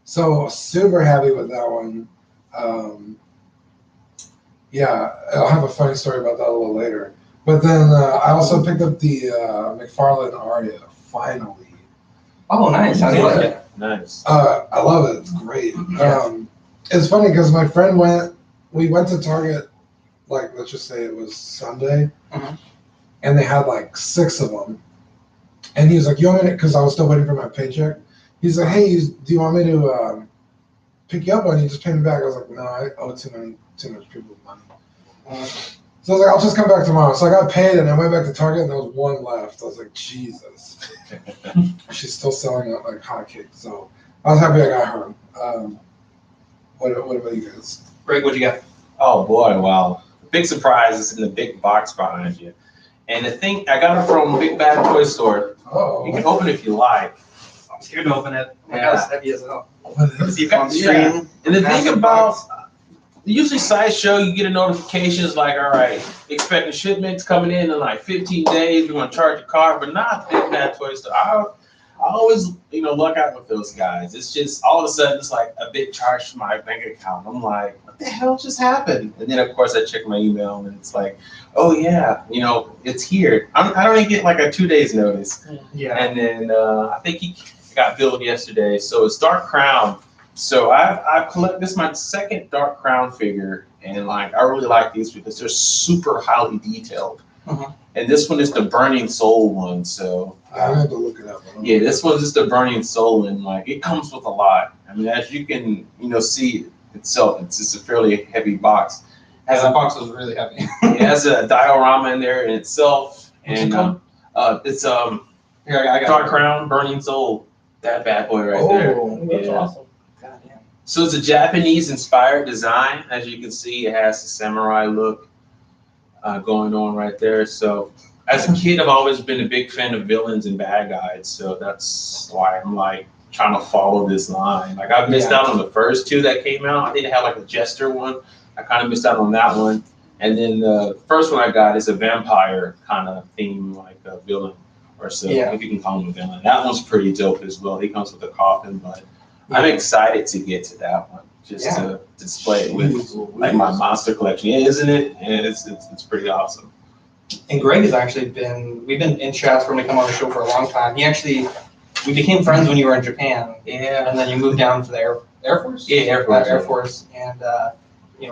so super happy with that one. Yeah, I'll have a funny story about that a little later. But then I also picked up the McFarlane Aria finally. Oh, nice. How do you like it? Nice. I love it. It's great. It's funny because my friend we went to Target, like, let's just say it was Sunday, Mhm. and they had like 6 of them. And he was like, you want me to, because I was still waiting for my paycheck. He's like, hey, do you want me to pick you up on? You just pay me back. I was like, no, I owe too much people money. So I was like, I'll just come back tomorrow. So I got paid and I went back to Target and there was 1 left. I was like, Jesus. She's still selling it like hotcakes. So I was happy I got her. What about you guys? Greg, what'd you get? Oh boy, wow. Big surprise is in the big box behind you. And the thing, I got it from Big Bad Toy Store. Oh, You can open it if you like. I'm scared to open it. Oh my Yeah. God, it's heavy as hell. what is See it on Yeah. stream. And the thing Massive about, box. usually Sideshow, you get a notification, it's like, all right, expecting shipments coming in like 15 days, we're gonna charge your car, but not Big Bad Toy Store. I always, luck out with those guys. It's just, all of a sudden, it's like a big charge to my bank account. I'm like, what the hell just happened? And then, of course, I check my email, and it's like, oh, yeah, it's here. I don't even get like a 2 days notice. Yeah. And then I think he got billed yesterday. So it's Dark Crown. So I've collected, this is my second Dark Crown figure, and like I really like these because they're super highly detailed. Mhm. And this one is the Burning Soul one, so I have to look it up. yeah, this one's just the Burning Soul, and like it comes with a lot. I mean, as you can see itself, it's just a fairly heavy box. As that box was really heavy. It has a diorama in there in itself, What's it and called? it's Here, I got Dark it. Crown Burning Soul. That bad boy right there. Oh, That's Yeah. awesome. goddamn. So it's a Japanese-inspired design. As you can see, it has a samurai look going on right there. So as a kid, I've always been a big fan of villains and bad guys. So that's why I'm like trying to follow this line. Like I've missed out on the first two that came out. I didn't have like a Jester one. I kind of missed out on that one. And then the first one I got is a vampire kind of theme, like a villain or so, Yeah. if you can call him a villain. That one's pretty dope as well. He comes with a coffin, but I'm excited to get to that one, just to display it with like my monster collection. Yeah, isn't it? And it's pretty awesome. And Greg has actually we've been in chats for him to come on the show for a long time. We became friends when you were in Japan, Yeah. and then you moved down to the Air Force? Yeah, Air Force. Air Force, and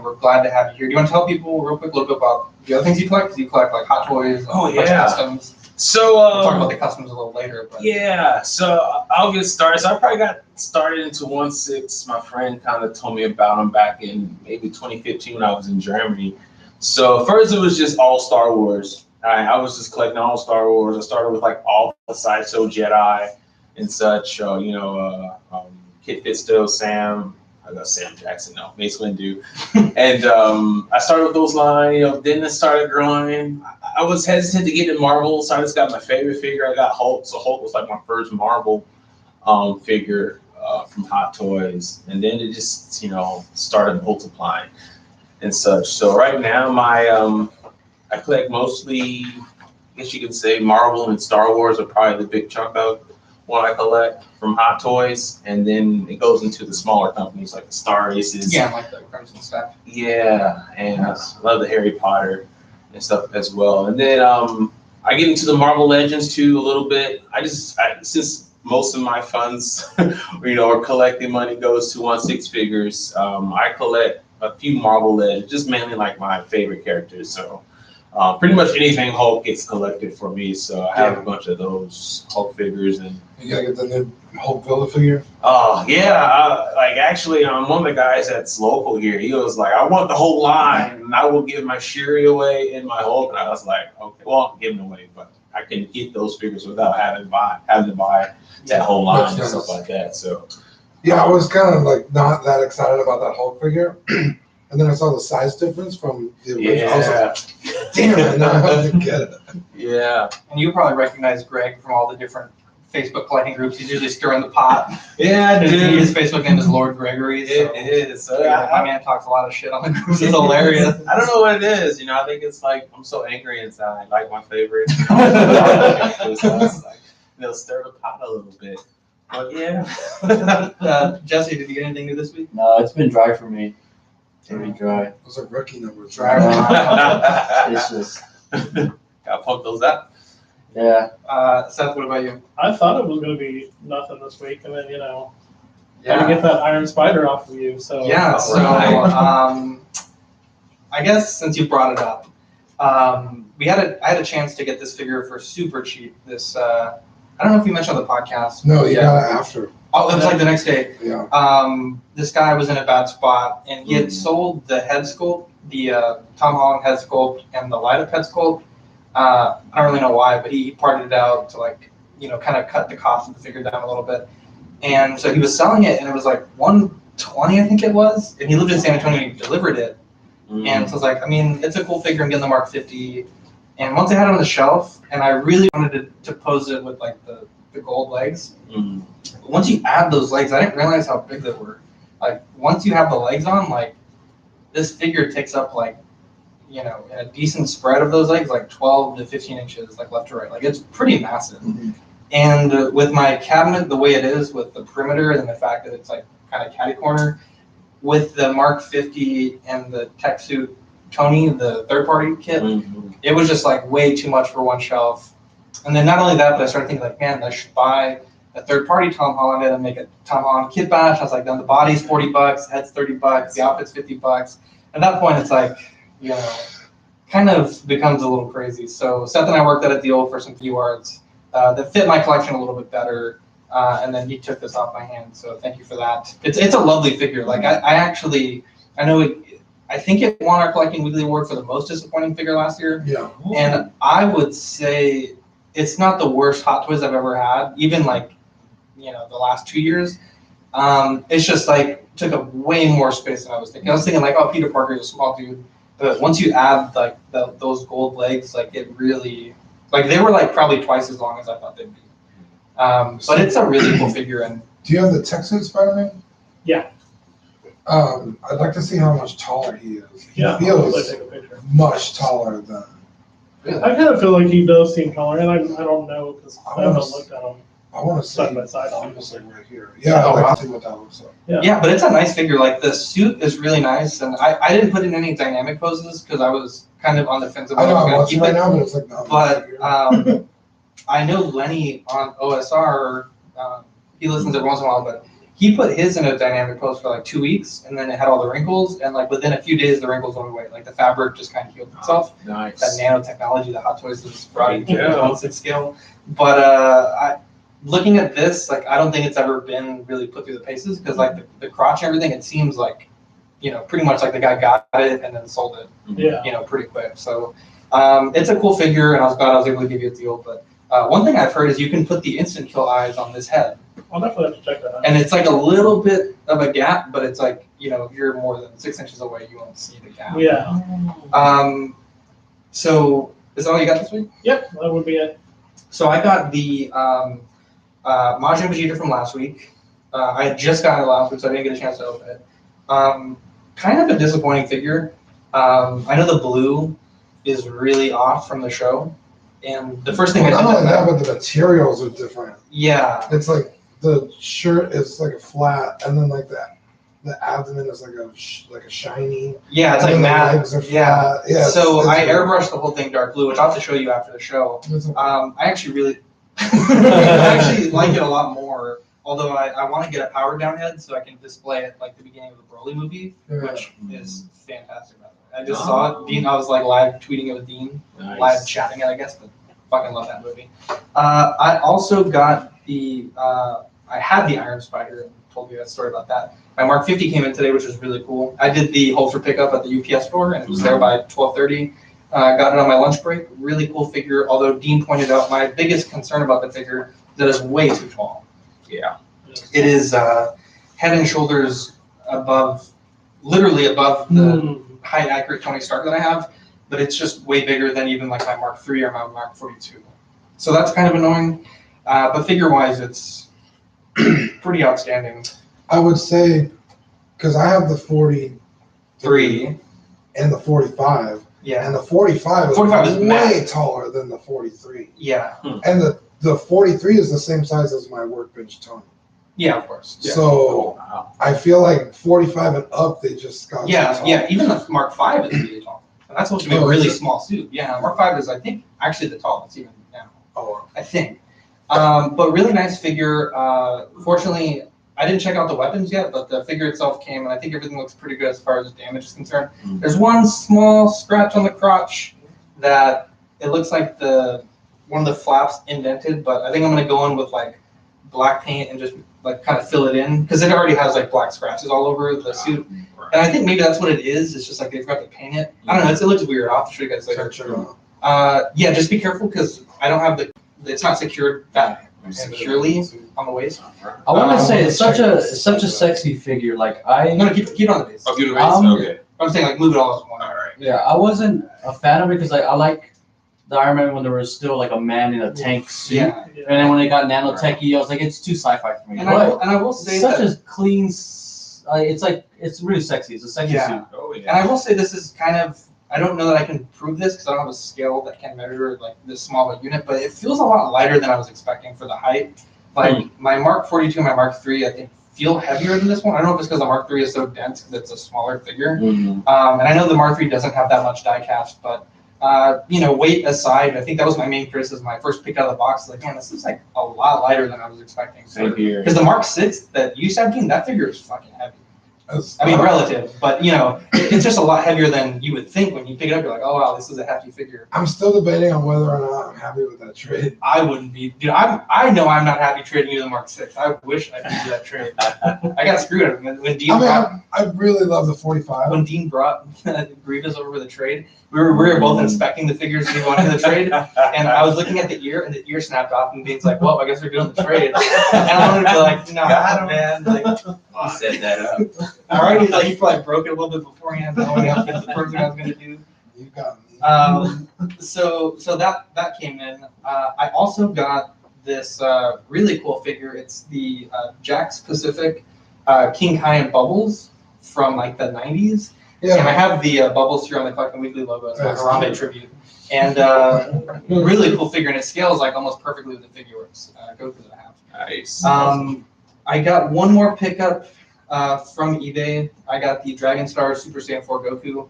we're glad to have you here. Do you want to tell people real quick a little bit about the other things you collect? 'Cause you collect like Hot Toys, Oh, a bunch of yeah. customs. So We'll talk about the customs a little later, but yeah, so I'll get started. So I probably got started into 1/6. My friend kind of told me about them back in maybe 2015 when I was in Germany. So first it was just all Star Wars. I was just collecting all Star Wars. I started with like all the Sideshow Jedi and such. Kit Fisto, Sam. I got Sam Jackson, no, Mace Windu. And I started with those lines, then it started growing. I was hesitant to get in Marvel, so I just got my favorite figure. I got Hulk, so Hulk was like my first Marvel figure from Hot Toys. And then it just, started multiplying and such. So right now, I collect mostly, I guess you could say Marvel and Star Wars are probably the big chunk of what I collect from Hot Toys, and then it goes into the smaller companies like the Star Aces. yeah, like the Crimson stuff. Yeah, and I love the Harry Potter and stuff as well. And then I get into the Marvel Legends too a little bit. Since most of my funds, or collecting money goes to 1/6 figures, I collect a few Marvel Legends, just mainly like my favorite characters. So pretty much anything Hulk gets collected for me. So I have a bunch of those Hulk figures. And You gotta get the new Hulk Villa figure. oh yeah, actually, one of the guys that's local here, he was like, I want the whole line, and I will give my Shuri away and my Hulk. And I was like, okay, well, I'll give them away, but I can get those figures without having to buy that whole line and Makes stuff sense. like that. So Yeah, I was kind of like not that excited about that Hulk figure. And then I saw the size difference from the original. I was like, yeah, damn it, now I have to get it. yeah, And you probably recognize Greg from all the different Facebook collecting groups. He's usually stirring the pot. yeah, His Facebook name is Lord Gregory. So It is. So my man talks a lot of shit on the groups. It's hilarious. I don't know what it is. I think it's like I'm so angry inside. Like my favorite. So it's like, stir the pot a little bit. But yeah. Jesse, did you get anything new this week? No, it's been dry for me. Very dry. Those are rookie numbers. It's just, Gotta pump those up. yeah. Seth, what about you? I thought it was gonna be nothing this week, and then had to Yeah. get that Iron Spider off of you. So Yeah, so I guess since you brought it up, I had a chance to get this figure for super cheap. I don't know if you mentioned on the podcast. No, you got it after. Oh, it was like the next day. Yeah. This guy was in a bad spot, and he had sold the head sculpt, the Tom Holland head sculpt, and the light up head sculpt. I don't really know why, but he parted it out to kind of cut the cost of the figure down a little bit. And so he was selling it, and it was like $120, I think it was. And he lived in San Antonio, and he delivered it. And so I was like, it's a cool figure. I'm getting the Mark 50. And once I had it on the shelf, and I really wanted to pose it with like the gold legs. Once you add those legs, I didn't realize how big they were. Like once you have the legs on, like this figure takes up like, in a decent spread of those legs, like 12 to 15 inches, like left to right. Like it's pretty massive. Mhm. And with my cabinet, the way it is with the perimeter and the fact that it's like kind of catty corner, with the Mark 50 and the Tech Suit Tony, the third party kit, it was just like way too much for one shelf. And then not only that, but I started thinking like, man, I should buy a third party Tom Holland and make a Tom Holland kit bash. I was like, then the body's $40, head's $30, the outfit's $50. at that point, it's like, you know, kind of becomes a little crazy. So Seth and I worked at a deal for some few arts that fit my collection a little bit better. And then he took this off my hand. So thank you for that. It's a lovely figure. Like I know I think it won our Collecting Weekly Award for the most disappointing figure last year. Yeah. And I would say it's not the worst Hot Toys I've ever had, even like, you know, the last 2 years. It's just like took up way more space than I was thinking. I was thinking like, oh, Peter Parker's a small dude. But once you add like those gold legs, like it really, like they were like probably twice as long as I thought they'd be. But it's a really cool figure. And Do you have the tech suit Spider-Man? Yeah. I'd like to see how much taller he is. He Yeah, feels let's take a picture. much taller than. I kind of feel like he does seem taller, and I don't know because I haven't looked at him I want to see. side by side. Honestly, right here. Yeah, Oh, I'd like wow. to see what that looks like. yeah, but it's a nice figure. Like the suit is really nice. And I didn't put in any dynamic poses because I was kind of on the fence I about know I I'm was watching gonna right keep it. now, but it's like no. But I know Lenny on OSR, he listens every once in a while, but he put his in a dynamic pose for like 2 weeks, and then it had all the wrinkles, and like within a few days the wrinkles went away. Like the fabric just kind of healed itself. Nice. That nanotechnology that Hot Toys has brought into Yeah. the 1/6 scale. But looking at this, like I don't think it's ever been really put through the paces because like the crotch and everything, it seems like, you know, pretty much like the guy got it and then sold it, Yeah. you know, pretty quick. So it's a cool figure, and I was glad I was able to give you a deal. But one thing I've heard is you can put the instant kill eyes on this head, I'll definitely have to check that out. and it's like a little bit of a gap, but it's like, you know, if you're more than 6 inches away, you won't see the gap. Yeah. So is that all you got this week? Yep, that would be it. So I got the Majin Vegeta from last week. I had just gotten it last week, so I didn't get a chance to open it. Kind of a disappointing figure. I know the blue is really off from the show, and the first thing I Not did, only that, but the materials are different. yeah, It's like the shirt is like a flat, and then like the abdomen is like a shiny. yeah, it's and like then the matte. legs are Yeah. flat. Yeah. So I it's- airbrushed the whole thing dark blue, which I'll have to show you after the show. it's- I actually really, I actually like it a lot more. Although I want to get a powered down head so I can display it like the beginning of the Broly movie, yeah. which is fantastic. By the way. I just saw it. Dean, I was like live tweeting it with Dean, live chatting it, I guess, but fucking love that movie. I also got I had the Iron Spider and told you that story about that. My Mark 50 came in today, which was really cool. I did the hold for pickup at the UPS store, and it was there by 12:30. Got it on my lunch break. Really cool figure. Although Dean pointed out my biggest concern about the figure is that it's way too tall. Yeah. It is head and shoulders above, literally above the height accurate Tony Stark that I have, but it's just way bigger than even like my Mark III or my Mark 42. So that's kind of annoying. But figure wise, it's pretty outstanding. I would say, because I have the 43 and the 45, Yeah. and the 45 is 45 is way massive. taller than the 43. Yeah. And the 43 is the same size as my workbench Tony. Yeah, of course. So Wow. I feel like 45 and up, they just got too Yeah, tall. yeah. Even the Mark V is really tall. And that's supposed to be a Oh, really is it? small suit. Yeah, Mark V is, I think, actually the tallest even now. Oh, I think. But really nice figure. Fortunately, I didn't check out the weapons yet, but the figure itself came, and I think everything looks pretty good as far as damage is concerned. Mm. There's one small scratch on the crotch that it looks like one of the flaps indented, but I think I'm gonna go in with like black paint and just like kind of fill it in because it already has like black scratches all over the suit. And I think maybe that's what it is. It's just like they forgot to paint it. I don't know. It looks weird. I'll have to show you guys later. check it out. Yeah, just be careful because I don't have it's not secured that securely on the waist. I want to say it's check such a sexy figure. Like No, keep it on the base. Oh, do the Um, race? Okay. I'm saying like move it all as one. All right. yeah, I wasn't a fan of it because like I like the Iron Man when there was still like a man in a tank suit. Yeah. And then when they got nanotechy, I was like, it's too sci-fi for me. And But I will say it's such that, a clean. It's really sexy. It's a sexy Yeah. suit. Oh, and I yeah. will say this is kind of, I don't know that I can prove this because I don't have a scale that can measure like this small of a unit, but it feels a lot lighter than I was expecting for the height. Like my Mark 42 and my Mark 3, I think feel heavier than this one. I don't know if it's because the Mark 3 is so dense because it's a smaller figure. And I know the Mark 3 doesn't have that much die cast, but weight aside, I think that was my main criticism. When I first picked out of the box, like, man, this is like a lot lighter than I was expecting. Same here. Because the Mark 6 that you said, Dean, that figure is fucking heavy. I mean, relative, but you know, it's just a lot heavier than you would think when you pick it up. You're like, oh wow, this is a hefty figure. I'm still debating on whether or not I'm happy with that trade. I wouldn't be, dude. I know I'm not happy trading you the Mark 6. I wish I could do that trade. I got screwed when Dean I really love the 45. when Dean brought Grievous over for the trade. We were both inspecting the figures as we went into the trade, and I was looking at the ear, and the ear snapped off, and Dean's like, "Well, I guess we're doing the trade." And I wanted to be like, "No, man, like, You set that up. all right." He's like, "You probably broke it a little bit beforehand, knowing that's the first thing I was gonna do." You got me. So that came in. I also got this really cool figure. It's the Jax Pacific King Kai and Bubbles from like the 90s. And I Yeah. have the Bubbles here on the Collecting Weekly logo. It's like a That's Harambe cool. tribute. And really cool figure, and it scales like almost perfectly with the Figureworks Goku that I have. Nice. I got one more pickup from eBay. I got the Dragon Star Super Saiyan 4 Goku.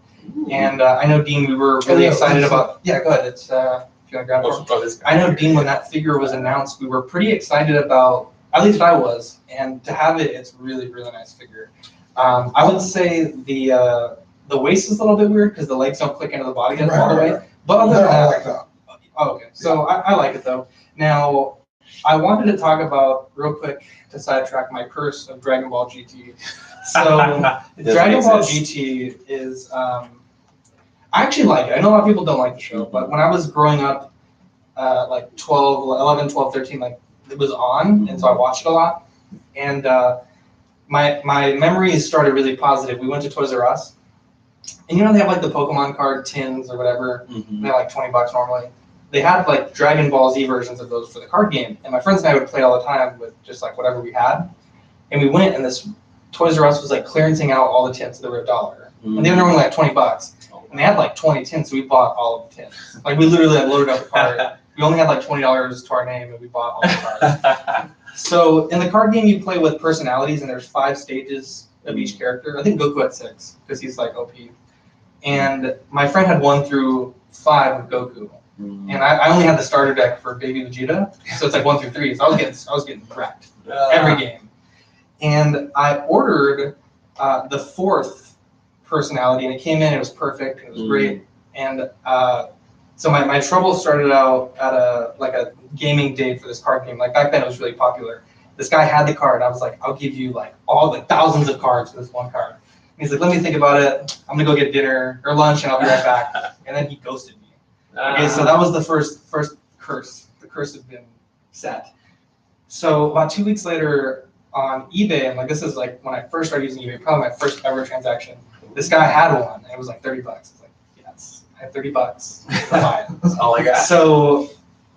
And I know, Dean, we were really excited about. Yeah, go ahead. It's if you want to grab it. I know, Dean, when that figure was announced, we were pretty excited about. At least I was, and to have it, it's really, really nice figure. I would say the waist is a little bit weird because the legs don't click into the body all the way. But other than They're all that, like that. oh, okay. So I like it though. Now, I wanted to talk about real quick to sidetrack my curse of Dragon Ball GT. So Dragon Ball GT is I actually like it. I know a lot of people don't like the show, but when I was growing up, like 11, 12, 13, like it was on, and so I watched it a lot. And my memories started really positive. We went to Toys R Us, and you know they have like the Pokemon card tins or whatever. They're like $20 normally. They had like Dragon Ball Z versions of those for the card game, and my friends and I would play all the time with just like whatever we had. And we went, and this Toys R Us was like clearancing out all the tins that were $1, and they were only like $20. And they had like 20 tins, so we bought all of the tins. Like we literally had loaded up a card. We only had like $20 to our name, and we bought all the cards. So in the card game, you play with personalities, and there's 5 stages of each character. I think Goku had 6 because he's like OP. And my friend had 1 through 5 of Goku, and I only had the starter deck for Baby Vegeta, so it's like 1 through 3. So I was getting wrecked every game. And I ordered the 4th personality, and it came in. It was perfect. It was great. And so my trouble started out at a gaming day for this card game. Like back then, it was really popular. This guy had the card. I was like, I'll give you like all the thousands of cards for this one card. And he's like, let me think about it. I'm gonna go get dinner or lunch, and I'll be right back. And then he ghosted me. Okay, so that was the first curse. The curse had been set. So about 2 weeks later on eBay, and like this is like when I first started using eBay, probably my first ever transaction. This guy had one, and it was like $30. I was like, yes, I have $30. I'll buy it. That's all I got. So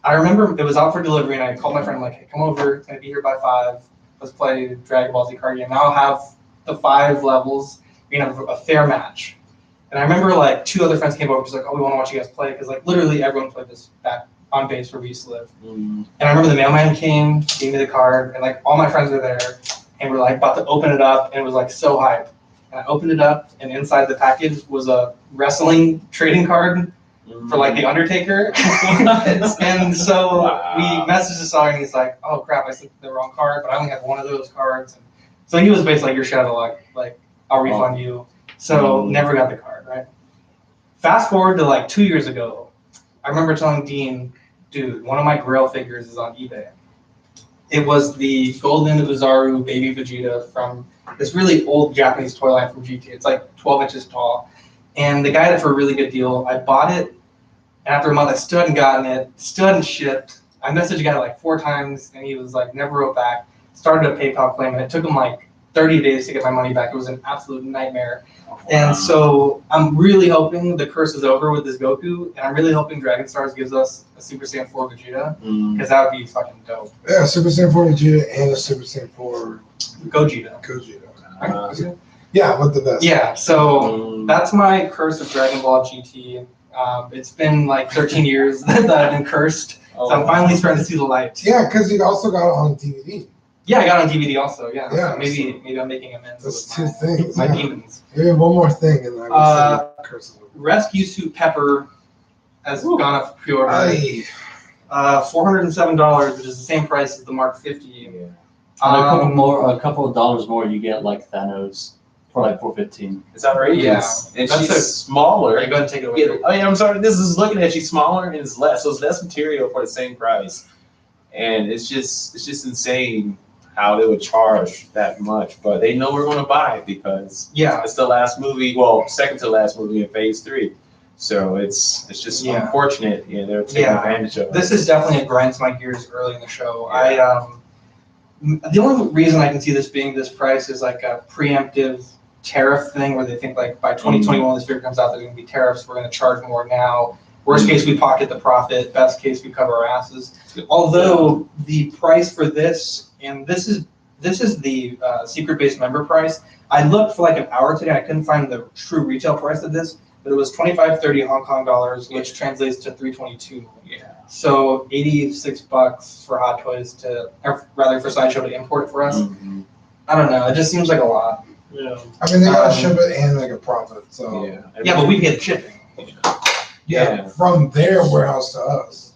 I remember it was out for delivery, and I called my friend. I'm like, hey, come over. It's gonna be here by 5. Let's play Dragon Ball Z card game. Now I'll have the 5 levels. We can have a fair match. And I remember like 2 other friends came over, just like, oh, we want to watch you guys play, because like literally everyone played this back on base where we used to live. And I remember the mailman came, gave me the card, and like all my friends were there, and we're like about to open it up, and it was like so hype. And I opened it up, and inside the package was a wrestling trading card for like the Undertaker. And so we messaged the seller, and he's like, "Oh crap, I sent the wrong card, but I only have one of those cards." And so he was basically like, "You're shit out of luck. Like, I'll refund you." So never got the card, right? Fast forward to like 2 years ago, I remember telling Dean, "Dude, one of my Grail figures is on eBay." It was the Golden Uzaru Baby Vegeta from this really old Japanese toy line from GT. It's like 12 inches tall. And the guy had it for a really good deal. I bought it, and after a month I still hadn't gotten it, still hadn't shipped. I messaged the guy like 4 times, and he was like, never wrote back. Started a PayPal claim, and it took him like 30 days to get my money back. It was an absolute nightmare. And so I'm really hoping the curse is over with this Goku, and I'm really hoping Dragon Stars gives us a Super Saiyan 4 Vegeta, because that would be fucking dope. Yeah, Super Saiyan 4 Vegeta and a Super Saiyan 4 Gogeta. Gogeta. Yeah, with the best. Yeah, so that's my curse of Dragon Ball GT. It's been like 13 years that I've been cursed, so I'm finally starting to see the light. Yeah, because you also got it on DVD. Yeah, I got it on DVD also. Yeah, Yeah, so maybe I'm making amends That's with 2 things. my Yeah. demons. We have one more thing, and I would say the curse is over. Rescue Suit Pepper has gone up pre-order. Aye. $407, which is the same price as the Mark 50. And a couple of dollars more, you get like Thanos. for like $415. It's outrageous. Yeah. And That's she's a- smaller. Yeah, go ahead and take it away. Yeah, oh yeah, I'm sorry. This is looking at she's smaller and it's less, so it's less material for the same price, and it's just insane how they would charge that much. But they know we're going to buy it because Yeah. it's the last movie, well, second to last movie in Phase 3. So it's just Yeah. unfortunate. Yeah, they're taking Yeah. advantage of it. This is definitely a grinds my gears early in the show. Yeah. The only reason I can see this being this price is like a preemptive tariff thing where they think like by 2021 this figure comes out, there's gonna be tariffs, we're gonna charge more now. Worst case, we pocket the profit. Best case, we cover our asses. Although the price for this, and this is the secret base member price. I looked for like an hour today. I couldn't find the true retail price of this, but it was 25.30 Hong Kong dollars, which translates to 322. Yeah. So $86 for Hot Toys or rather for Sideshow to import for us. Mhm. I don't know. It just seems like a lot. Yeah. I mean, they gotta Um, ship it and make a profit. So Yeah. Yeah, but we get shipping. Yeah. from their warehouse to us.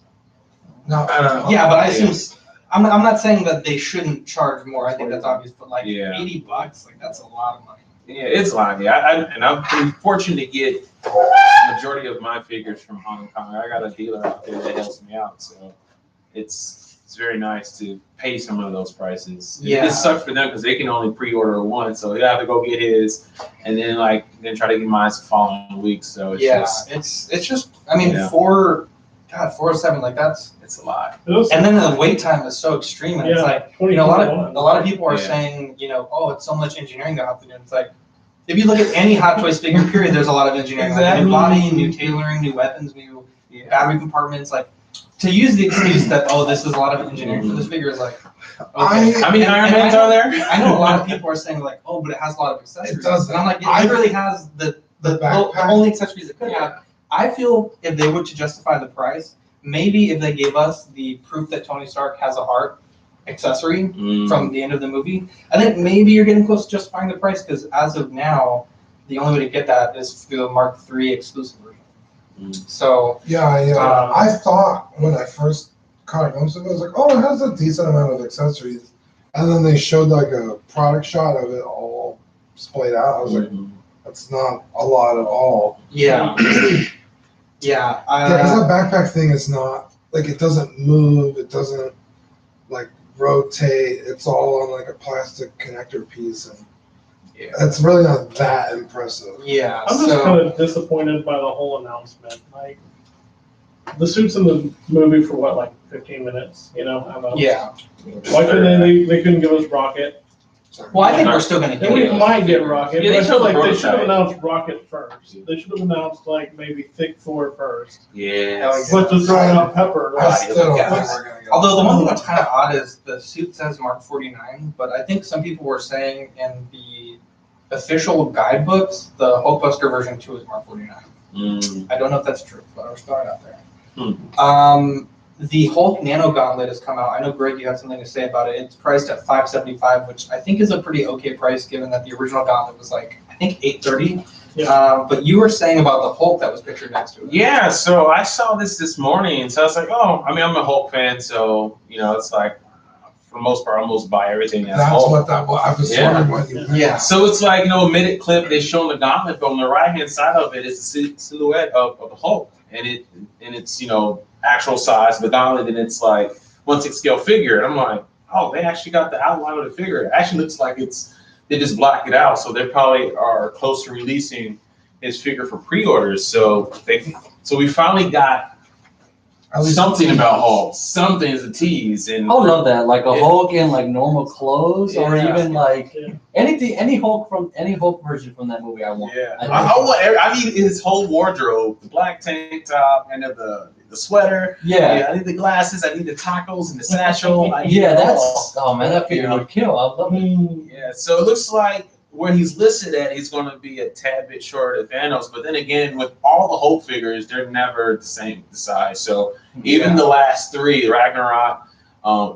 No, I don't know. Yeah, but I Yeah. assume I'm not saying that they shouldn't charge more. I think that's obvious, but like Yeah. $80, like that's a lot of money. Yeah, it's lying. Yeah, and I've been fortunate to get the majority of my figures from Hong Kong. I got a dealer out there that helps me out, so it's very nice to pay some of those prices. Yeah. It sucks for them because they can only pre-order one, so they have to go get his, and then try to get mine the following week. So it's It's just I mean Yeah. 407, like that's, it's a lot. and then the wait time is so extreme, and it's Yeah, like, you know, a 2021. lot of people are Yeah. saying, you know, oh, it's so much engineering to have to do. It's like, if you look at any Hot Toys figure period, there's a lot of engineering, like new body, new tailoring, new weapons, new battery compartments. Like, to use the excuse that, oh, this is a lot of engineering for this figure is like, okay. How many And- Iron and Mans I know- are there? I know a lot of people are saying like, oh, but it has a lot of accessories. It doesn't. And I'm like, it I- literally has the backpack. only accessories it could have. I feel if they were to justify the price, maybe if they gave us the proof that Tony Stark has a heart accessory from the end of the movie, I think maybe you're getting close to justifying the price, because as of now, the only way to get that is through the Mark III exclusive version. So Yeah, I thought when I first caught a glimpse of it, I was like, oh, it has a decent amount of accessories. And then they showed like a product shot of it all splayed out. I was like, that's not a lot at all. yeah, yeah. Yeah, because that backpack thing is not, like, it doesn't move, it doesn't, like, rotate. It's all on, like, a plastic connector piece. And Yeah. it's really not that impressive. Yeah. I'm just So kind of disappointed by the whole announcement. Like, the suit's in the movie for what, like 15 minutes, you know? At most. yeah. Why couldn't they couldn't give us Rocket? Well, I think we're still gonna And do we it. might get Rocket, Yeah, they but I showed feel the like they should have prototype. announced Rocket first. They should have announced like maybe Thick Thor first. Yes. But just throwing out Pepper. I Like, still don't Yeah. think we're going to get Although the one thing that's kind of odd is the suit says Mark 49, but I think some people were saying in the official guidebooks, the Hulkbuster version 2 is Mark 49. I don't know if that's true, but I was throwing it out there. The Hulk Nano Gauntlet has come out. I know, Greg, you have something to say about it. It's priced at $575, which I think is a pretty okay price given that the original Gauntlet was like, I think $830. But you were saying about the Hulk that was pictured next to it. Yeah, so I saw this morning, so I was like, oh, I mean, I'm a Hulk fan, so, you know, it's like, for the most part, I almost buy everything that's That's Hulk. what that was. I was Yeah. wondering what you meant. Yeah. So it's like, you know, a minute clip, they show the gauntlet, but on the right-hand side of it is the silhouette of the Hulk, and it's, you know, actual size of the gauntlet, and it's like 1/6 scale figure, and I'm like, oh, they actually got the outline of the figure. It actually looks like they just blocked it out, so they probably are close to releasing his figure for pre-orders. So we finally got At least something it's- about Hulk. Something is a tease, and I would love that, like a Yeah. Hulk in like normal clothes, or Yeah. even like Yeah. anything, any Hulk version from that movie. I want. yeah, I I need his whole wardrobe: the black tank top, and the sweater. Yeah, I need the glasses. I need the tacos and the satchel. I need yeah, it all. that's oh man, that figure Yeah. would kill. I love it. Yeah, so it looks like where he's listed at, he's going to be a tad bit short of Thanos. But then again, with all the Hulk figures, they're never the same size. So even the last three, Ragnarok,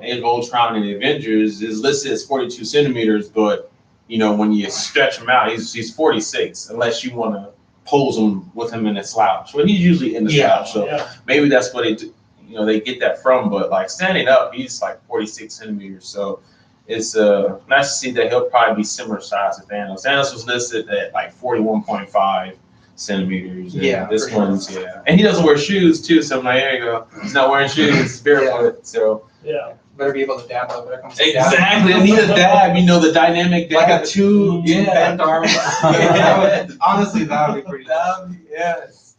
Age of Ultron, and the Avengers, is listed as 42 centimeters. But you know, when you stretch him out, he's 46, unless you want to pose him with him in a slouch. But he's usually in the slouch. So yeah. maybe that's what they get that from. But like standing up, he's like 46 centimeters. So it's nice to see that he'll probably be similar size to Thanos. Thanos was listed at like 41.5 centimeters. And Yeah, this for sure. one's and he doesn't wear shoes too. So I'm like, there you go. He's not wearing shoes. He's barefoot. So Yeah. Better be able to dab though. When it comes to exactly, I need a dab. You know the dynamic Like dab. a two bent arm. Honestly, that would be pretty. Yes.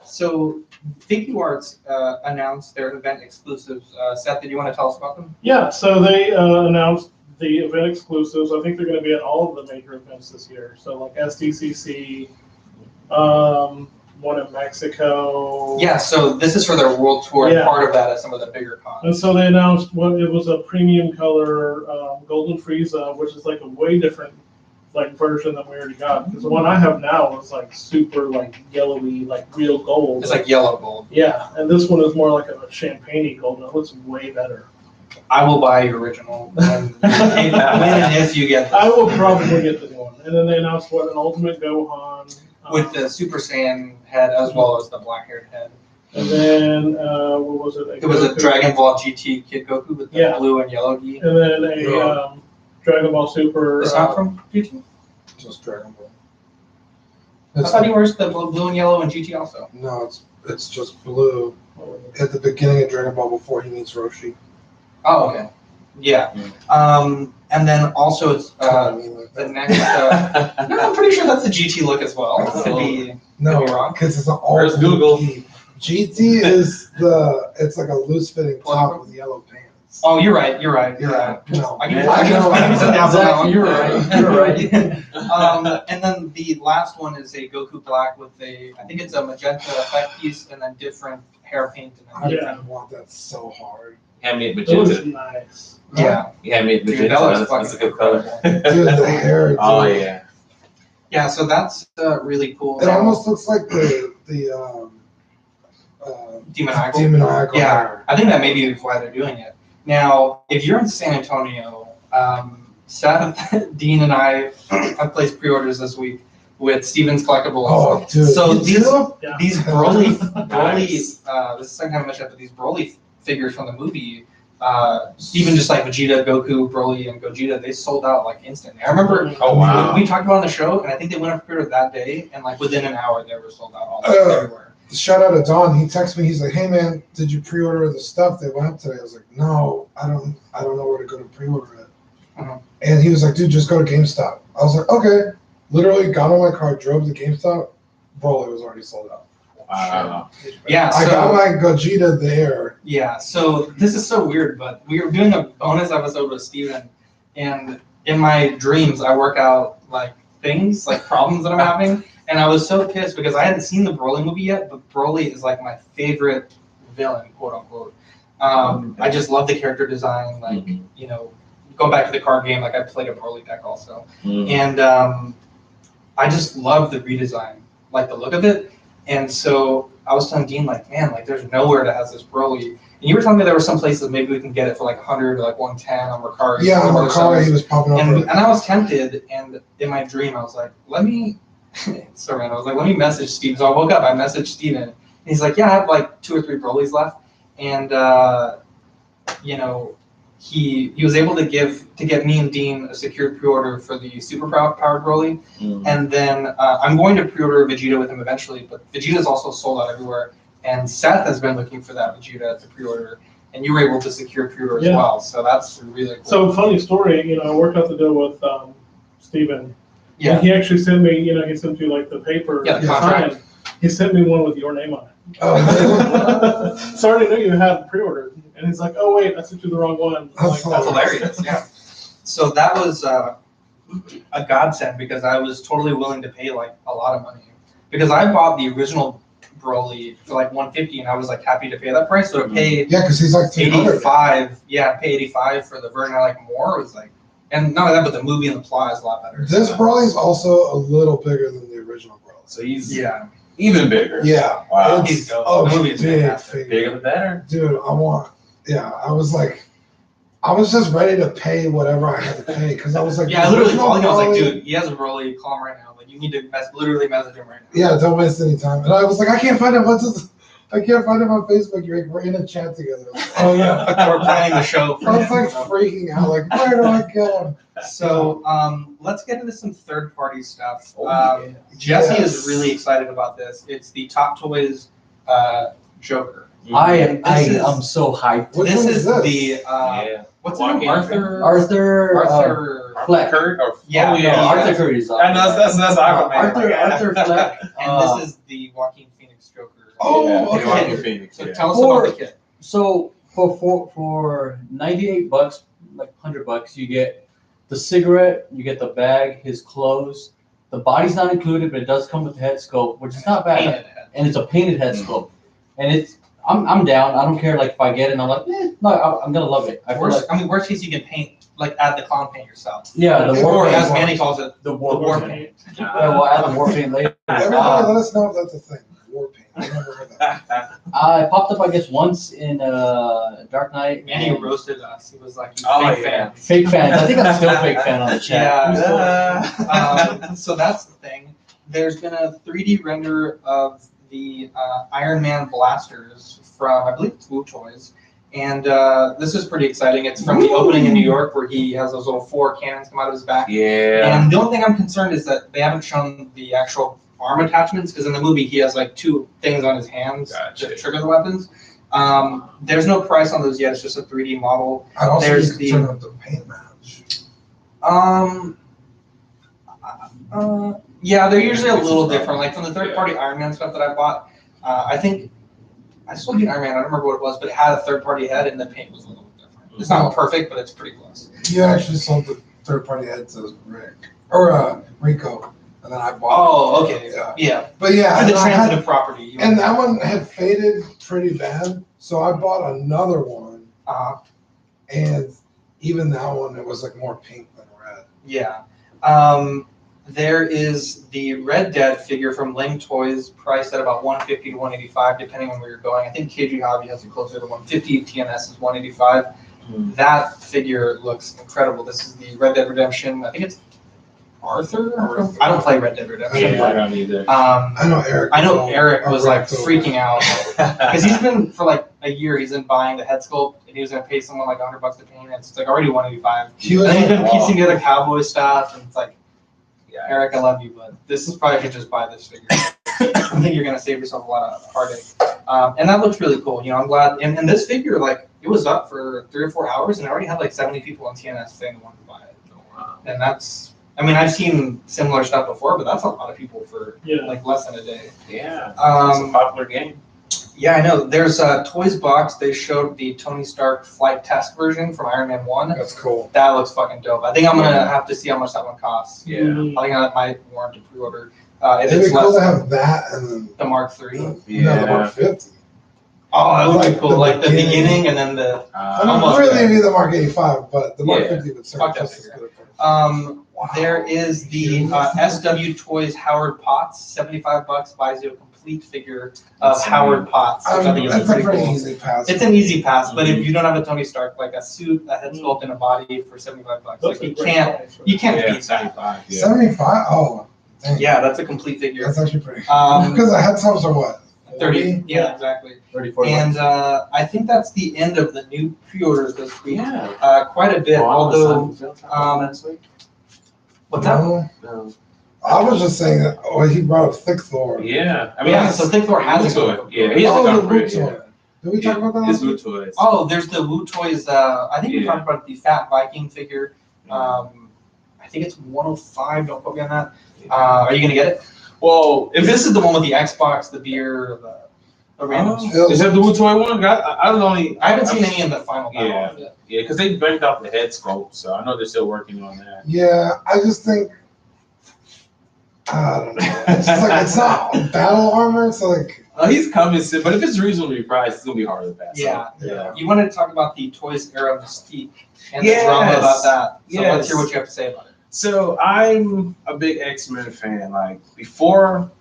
So Thinking Arts announced their event exclusives. Seth, did you want to tell us about them? Yeah, so they announced the event exclusives. I think they're going to be at all of the major events this year. So like SDCC, one in Mexico. Yeah, so this is for their world tour, and Yeah. part of that is some of the bigger cons. And so they announced it was a premium color Golden Frieza, which is like a way different like version than we already got. Because the one I have now is like super like yellowy, like real gold. It's like yellow gold. Yeah, and this one is more like a champagne-y gold, and it looks way better. I will buy your original when and if you get I this. will probably get the new one. And then they announced an Ultimate Gohan. With the Super Saiyan head as well as the black-haired head. And then, what was it? It was a Dragon Ball GT Kid Goku with the Yeah. blue and yellow gi. And then a Dragon Ball Super. It's not from GT? Just Dragon Ball. I thought he wears the blue and yellow in GT also. No, it's just blue at the beginning of Dragon Ball before he meets Roshi. Oh, okay. Yeah. And then also it's the next. No, I'm pretty sure that's the GT look as well. Could be. No, Could be wrong. because it's an all Where's blue Google? gi. GT is it's like a loose fitting top with yellow pants. Oh, you're right. You're right. No. I can Yeah. sit down now. Exactly, You're right. You're right. And then the last one is a Goku Black with I think it's a magenta effect piece and then different hair paint. And then Yeah. I want that so hard. Handmade It looks magenta. nice. yeah. Handmade Dude, magenta. that looks That's a fucking good color. incredible. Dude, the hair. Dude. Oh yeah. Yeah, so that's really cool. It almost looks like the demoniacal. demoniacal. Yeah, hair. I think that may be why they're doing it. Now, if you're in San Antonio, Seth, Dean, and I have placed pre-orders this week with Steven's Collectibles. Oh, dude. So You these too? Yeah. these Broly, Nice. this is the second time I mentioned it, but these Broly figures from the movie, even just like Vegeta, Goku, Broly, and Gogeta, they sold out like instantly. I remember Oh wow. we talked about it on the show, and I think they went up pre-order that day, and like within an hour they were sold out all everywhere. Shout out to Don. He texted me. He's like, "Hey man, did you pre-order the stuff that went up today?" I was like, "No, I don't know where to go to pre-order it." Uh-huh. And he was like, "Dude, just go to GameStop." I was like, "Okay." Literally got on my car, drove to GameStop. Bro, it was already sold out. Wow. Yeah, I so got my Gogeta there. yeah, so this is so weird, but we were doing a bonus episode with Steven, and in my dreams I work out like things, like problems that I'm having. And I was so pissed because I hadn't seen the Broly movie yet, but Broly is like my favorite villain, quote unquote. I just love the character design, like, you know, going back to the card game, like I played a Broly deck also. And I just love the redesign, like the look of it. And so I was telling Dean, like, man, like there's nowhere that has this Broly. And you were telling me there were some places maybe we can get it for like 100 or like 110 on Mercari. Yeah, some on other my car, sellers. he was popping up. And I was tempted, and in my dream, I was like, let me, so random, I was like, let me message Steve. So I woke up, I messaged Steven, and he's like, yeah, I have like 2 or 3 Brolys left. And, you know, he was able to get me and Dean a secured pre-order for the super powered Broly. And then I'm going to pre-order Vegeta with him eventually, but Vegeta's also sold out everywhere. And Seth has been looking for that Vegeta to pre-order, and you were able to secure pre-order as Yeah. well. So that's really cool. So funny story, you know, I worked out the deal with Steven. Yeah. And he actually sent me, you know, he sent me like the paper. Yeah, the contract. signed. He sent me one with your name on it. Oh, So I already knew you had pre-ordered. And he's like, oh wait, I sent you the wrong one. I'm like, That's hilarious. Yeah. So that was a godsend because I was totally willing to pay like a lot of money because I bought the original Broly for like $150 and I was like happy to pay that price. So to pay yeah, because he's like 300. 85, yeah, pay 85 for the version I like more was like, and not only that, but the movie and the plot is a lot better. This so, Broly is also a little bigger than the original Broly. So he's yeah, even bigger. Yeah. Wow. He's dope. Oh, The movie is big fantastic. figure. Bigger the better. Dude, I was just ready to pay whatever I had to pay because I was like, Yeah, I literally original called him. I was like, Broly- dude, he has a Broly. Call him right now. Like, you need to literally message him right now. Yeah, don't waste any time. And I was like, I can't find it. What's this? I can't find him on Facebook. You're like, we're in a chat together. Oh yeah, we're planning the show. I was like freaking out. Like, where do I get him? So let's get into some third-party stuff. Oh, Jesse Yes. is really excited about this. It's the Top Toys Joker. I This is- am so hyped. Which this one is is this? the Yeah. what's his name? Joaquin Arthur. Arthur Fleck. Fleck. Yeah, Oh, yeah. Arthur Arthur Curry's And that's Aquaman. Arthur Fleck. And this is the Joaquin Phoenix Joker. Oh, Yeah, okay. Joaquin Phoenix. So Yeah. tell us about the kit. So for $98, like $100, you get the cigarette, you get the bag, his clothes. The body's not included, but it does come with the head sculpt, which is not bad. Painted head. And it's a painted head sculpt, and it's I'm down. I don't care like if I get it. And I'm like, no, I'm gonna love it. I feel like Worst case you can paint, like add the clown paint yourself. yeah, the Or war as paint. Manny calls it, The the war, war paint. paint. Yeah, we'll add the war paint later. Everybody, let us know if that's a thing. War paint. I never heard that. I popped up, I guess, once in Dark Knight. Manny and roasted us. He was like, you Oh, fake yeah. fan. Fake fans. I think I'm still a fake fan on the chat. Yeah. So that's the thing. There's been a 3D render of the Iron Man blasters from, I believe, Blue Toys. And this is pretty exciting. It's from the opening in New York where he has those little 4 cannons come out of his back. Yeah. And the only thing I'm concerned is that they haven't shown the actual arm attachments, because in the movie he has like 2 things on his hands Gotcha. to trigger the weapons. There's no price on those yet. It's just a 3D model. I also There's need to the- turn up the paint match. Yeah, they're usually a little different. Like from the third-party Iron Man stuff that I bought, I think I sold you an Iron Man. I don't remember what it was, but it had a third-party head, and the paint was a little different. It's not perfect, but it's pretty close. You actually sold the third-party head to Rick or Rico, and then I bought. Oh, okay. Yeah. Yeah. But yeah, For the and I had- transitive property. you and want- that one had faded pretty bad, so I bought another one, and even that one it was like more pink than red. Yeah. There is the Red Dead figure from Ling Toys, priced at about $150 to $185, depending on where you're going. I think KG Hobby has it closer to $150. TNS is $185. That figure looks incredible. This is the Red Dead Redemption. I think it's Arthur. I don't play Red Dead Redemption. Yeah, I don't either. I know Eric. I know Eric was like Rick, freaking out because he's been for like a year. He's been buying the head sculpt, and he was gonna pay someone like $100 to paint it. It's like already $185. He was And then he's like, been piecing together cowboy stuff, and it's like, Yeah. Eric, I love you, but this is probably should just buy this figure. I think you're gonna save yourself a lot of heartache. And that looks really cool. You know, I'm glad. And this figure, like, it was up for 3 or 4 hours, and I already had like 70 people on TNS saying they wanted to buy it. And that's, I mean, I've seen similar stuff before, but that's a lot of people for Yeah. like less than a day. Yeah. It's a popular game. Yeah, I know. There's a Toys Box. They showed the Tony Stark flight test version from Iron Man 1. that's cool. That looks fucking dope. I think I'm gonna have to see how much that one costs. Yeah. I think I might warrant a pre-order. If It'd it's be cool less to have that and then the Mark III. no, the Yeah. Mark 50. Oh, that would Like be cool. the Like the beginning. beginning and then the. I don't Almost really there. need the Mark 85, but the Mark Yeah. 50 would serve Fuck that just as figure. good. There is the SW Toys Howard Potts, $75, buys you a complete figure of That's Howard Potts. Which I think is That's a pretty pretty cool. easy pass. It's an easy pass, but if you don't have a Tony Stark, like a suit, a head sculpt, and a body for $75, That's like a you great can't price, right? beat that. 75. Yeah. 75? Oh, dang. Yeah, that's a complete figure. That's actually pretty. Um, Because the head subs are what? 30. Yeah, exactly. 34 And I think that's the end of the new pre-orders this week. Yeah. Quite a bit, although. What's that? No, No. I was just saying that. Oh, he brought up Thick Thor. Yeah. I mean, Yeah, so Thick Thor has a Luthor. Yeah, he has a Oh, the gun Woo for it. Toy. Did we talk about that? His last week? Blue Toys. Oh, there's the Woo Toys. I think we Yeah. talked about the Fat Viking figure. I think it's 105. Don't quote me on that. Are you gonna get it? Well, If this is the one with the Xbox, the beer, the random. Is that the Blue Toy one? I don't only. I haven't seen any in the final battle. Yeah. yet. Yeah, because they banged out the head sculpt, so I know they're still working on that. Yeah, I just think. I don't know. It's just like it's not battle armor. So like, He's coming soon, but if it's reasonably priced, it's gonna be hard to pass. Yeah. up. Yeah. You wanted to talk about the Toys era Mystique and the Yes. drama about that. So Yes. let's hear what you have to say about it. So I'm a big X-Men fan. Like before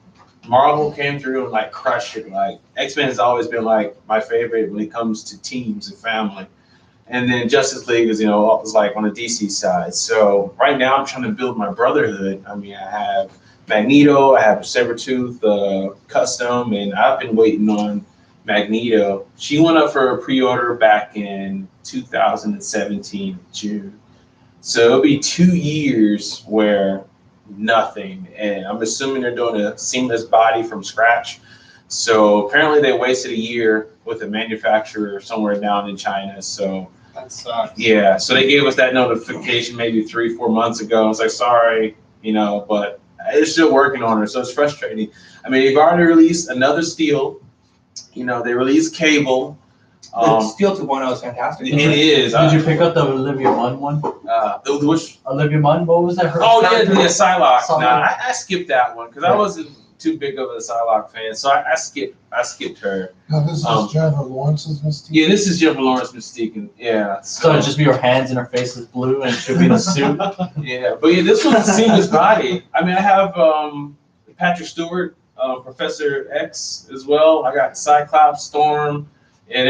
Marvel came through and like crushed it, like X-Men has always been like my favorite when it comes to teams and family. And then Justice League is, was like on the DC side. So right now I'm trying to build my brotherhood. I mean, I have Magneto, I have a Sabretooth custom, and I've been waiting on Magneto. She went up for a pre-order back in 2017 June. So it'll be 2 years where nothing, and I'm assuming they're doing a seamless body from scratch. So apparently they wasted a year with a manufacturer somewhere down in China. So That sucks. yeah, so they gave us that notification maybe 3-4 months ago. It's like, sorry, but it's still working on her, so it's frustrating. I mean, they've already released another Steel. They released Cable. The Steel 2.0 is fantastic. It is. Did you pick up the Olivia Munn one? Which? Olivia Munn, what was that? Her Oh yeah, character? Psylocke. Something. Nah, I skipped that one because I Yeah. wasn't too big of a Psylocke fan, so I skipped her. Now this is Jennifer Lawrence's Mystique. Yeah, this is Jennifer Lawrence Mystique, and yeah. So it'd just be her hands and her face is blue and she'll be in a suit. Yeah, but yeah, this one's a seamless body. I mean, I have Patrick Stewart, Professor X as well. I got Cyclops, Storm, and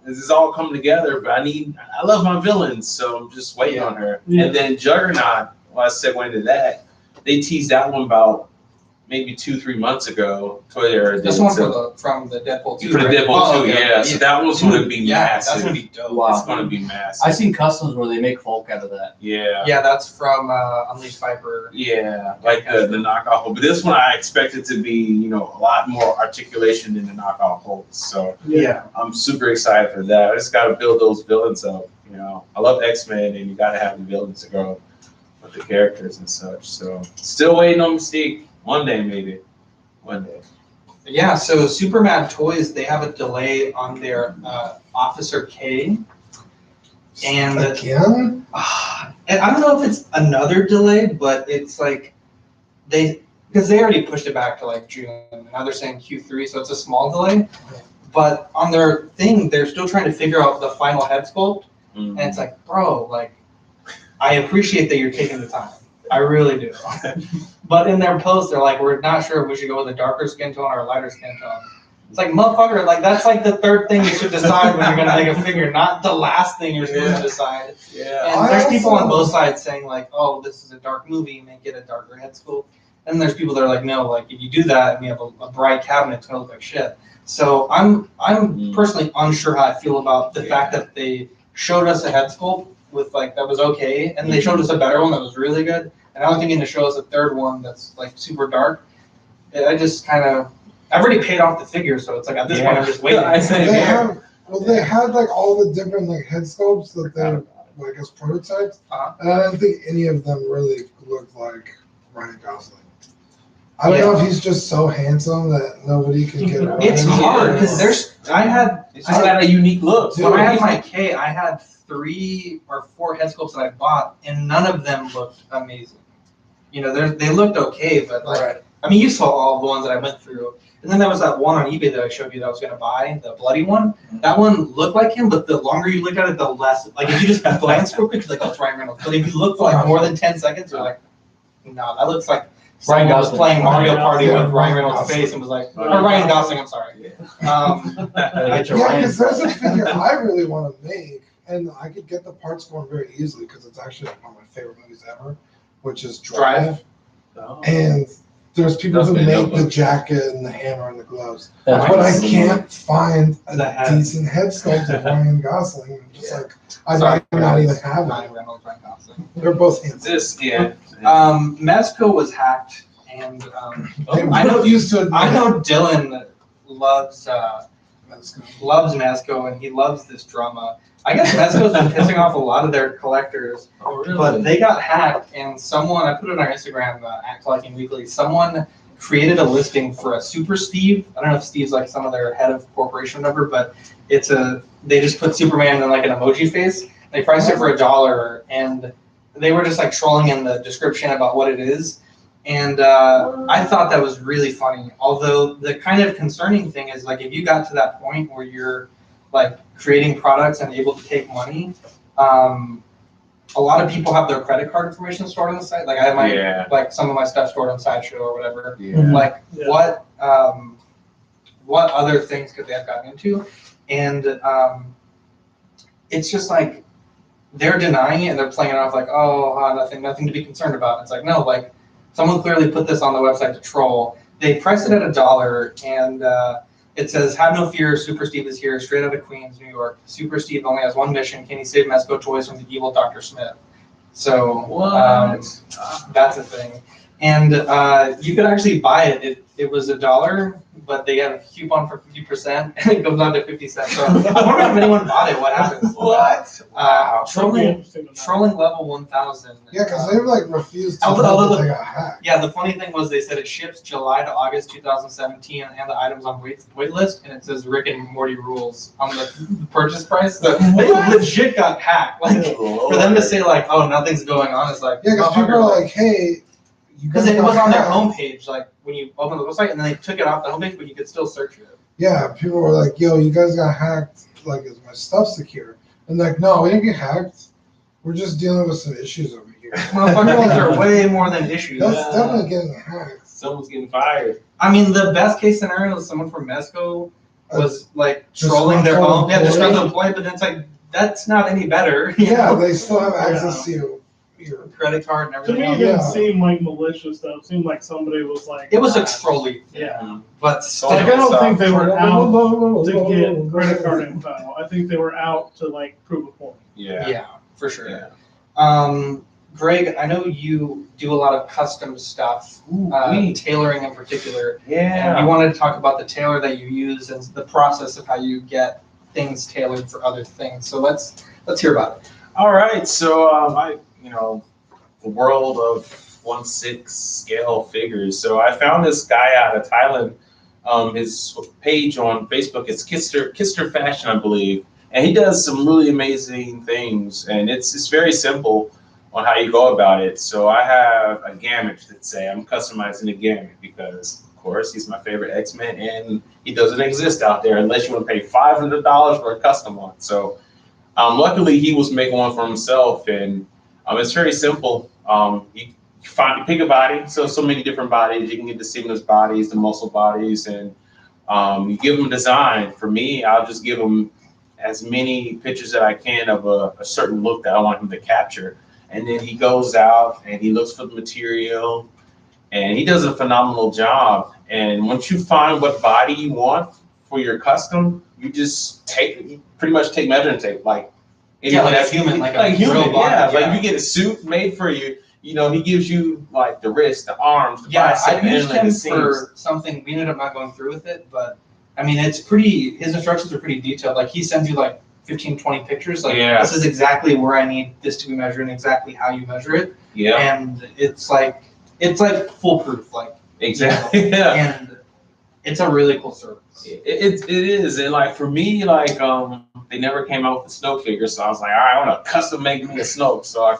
this is all coming together. But I love my villains, so I'm just waiting on her. Yeah. And then Juggernaut, well, I segue into that. They teased that one about maybe 2-3 months ago. This one from the Deadpool 2. For the right? Deadpool Oh, 2, okay. yeah. So that one's going to be Yeah, that's massive. gonna be dope. Wow. It's going to be massive. I seen customs where they make Hulk out of that. Yeah. Yeah, that's from Unleashed Viper. Yeah, like the knockoff Hulk. But this one I expect it to be, a lot more articulation than the knockoff Hulk. So Yeah. I'm super excited for that. I just got to build those villains up. I love X-Men, and you got to have the villains to go with the characters and such. So still waiting on Mystique. One day, maybe. One day. Yeah, so Superman Toys, they have a delay on their Officer K. And Again? and I don't know if it's another delay, but it's like because they already pushed it back to like June, and now they're saying Q3, so it's a small delay. But on their thing, they're still trying to figure out the final head sculpt, and it's like, bro, I appreciate that you're taking the time. I really do. But in their post, they're like, we're not sure if we should go with a darker skin tone or a lighter skin tone. It's like, motherfucker, that's like the third thing you should decide when you're gonna make a figure, not the last thing you're supposed to decide. Yeah. And there's people on both sides saying like, oh, this is a dark movie, make it a darker head sculpt. And there's people that are like, no, if you do that and you have a bright cabinet, it's gonna look like shit. So I'm personally unsure how I feel about the fact that they showed us a head sculpt with that was okay, and they showed us a better one that was really good. And I'm thinking to show us a third one that's super dark. I just I've already paid off the figure, so it's like at this point I'm just waiting. I say, They had all the different head sculpts that they're as prototypes. Uh-huh. And I don't think any of them really looked like Ryan Gosling. I don't know if he's just so handsome that nobody can get around. It's hard because It's got a unique look. when I had my K, I had 3 or 4 head sculpts that I bought, and none of them looked amazing. They looked okay, but you saw all the ones that I went through. And then there was that one on eBay that I showed you that I was gonna buy, the bloody one. That one looked like him, but the longer you look at it, the less. If you just glance real quick, you're like, oh, it's Ryan Reynolds. But if you look for more than 10 seconds, you're like, no, that looks like someone was Gosling. playing Mario Party Yeah, with Ryan Ryan Reynolds' Gosling. face and was like, or Ryan Gosling, I'm sorry. Get your Yeah, Ryan because there's a stuff. figure I really want to make, and I could get the parts for it very easily because it's actually one of my favorite movies ever, which is Drive. And there's people who Doesn't make make the no jacket and the hammer and the gloves, That's but I awesome. can't find a The head. decent head sculpt of Ryan Gosling. I'm just I Sorry, might not even have Ryan it. Reynolds, Ryan Gosling. They're both handsome. Mezco was hacked, and I'm I know used to it. I know Dylan loves Mezco, and he loves this drama. I guess Mezco's been pissing off a lot of their collectors, but they got hacked, and someone, I put it on our Instagram, at Collecting Weekly, someone created a listing for a Super Steve. I don't know if Steve's some of their head of corporation or whatever, but they just put Superman in an emoji face. They priced it for $1, and they were just trolling in the description about what it is. And I thought that was really funny. Although the kind of concerning thing is if you got to that point where you're creating products and able to take money, a lot of people have their credit card information stored on the site. I have my some of my stuff stored on Sideshow or whatever. What other things could they have gotten into? And it's just they're denying it and they're playing it off nothing to be concerned about. It's no, someone clearly put this on the website to troll. They priced it at $1, and It says, "Have no fear, Super Steve is here, straight out of Queens, New York. Super Steve only has one mission: can he save Mezco toys from the evil Dr. Smith?" So that's a thing. And you could actually buy it. It was $1, but they have a coupon for 50%, and it goes down to 50 cents. So I wonder if anyone bought it. What happens? What? Wow. Trolling level 1000. Yeah, because they like refused to Although- tell that they got hacked. Yeah, the funny thing was they said it ships July to August 2017, and the items on wait list, and it says Rick and Morty rules on the purchase price. So they legit got hacked. Like for them to say like, "Oh, nothing's going on," it's like, Yeah, because people are like, hey, you because guys it was got on their hacked. homepage, like when you open the website, and then they took it off the homepage, but you could still search it. Yeah, people were like, yo, you guys got hacked. Like, is my stuff secure? And like, no, we didn't get hacked. We're just dealing with some issues over here. Motherfuckers are way more than issues. That's definitely getting hacked. Someone's getting fired. I mean, the best case scenario is someone from Mezco was like Just trolling their disgruntled own, yeah, just employee. employee, but then it's like that's not any better. you Yeah, know? they still have access to your Credit card and To me, everything it else. didn't seem like malicious though. It seemed like somebody was like. It was a trolley, Yeah. but So Like, I still. don't think they were out to to get credit card info. I think they were out to like prove a point. Yeah. Yeah, for sure. Yeah. Greg, I know you do a lot of custom stuff, tailoring in particular. And Yeah. you wanted to talk about the tailor that you use and the process of how you get things tailored for other things. So let's hear about it. All right. So the world of 1/6 scale figures. So I found this guy out of Thailand. His page on Facebook is Kister Fashion, I believe, and he does some really amazing things. And it's very simple on how you go about it. So I have a gamut. Let's say I'm customizing a gamut because, of course, he's my favorite X-Men, and he doesn't exist out there unless you want to pay $500 for a custom one. So luckily, he was making one for himself, and it's very simple. You pick a body, so many different bodies. You can get the seamless bodies, the muscle bodies, and you give them a design. For me, I'll just give him as many pictures that I can of a certain look that I want him to capture. And then he goes out and he looks for the material, and he does a phenomenal job. And once you find what body you want for your custom, you just pretty much take measuring tape, like Like a human, like a human, real body. yeah. Like you get a suit made for you. You know, he gives you like the wrist, the arms, the Yeah, bicep, I used and him the seams. for something. We ended up not going through with it, but I mean, it's pretty. His instructions are pretty detailed. Like he sends you like 15, 20 pictures. Like Yeah. this is exactly where I need this to be measured and exactly how you measure it. Yeah, And it's like foolproof. Like exactly. Yeah. and it's a really cool service. It is, and like for me, like they never came out with the Snoke figure, so I was like, all right, I want to custom make me a Snoke. So I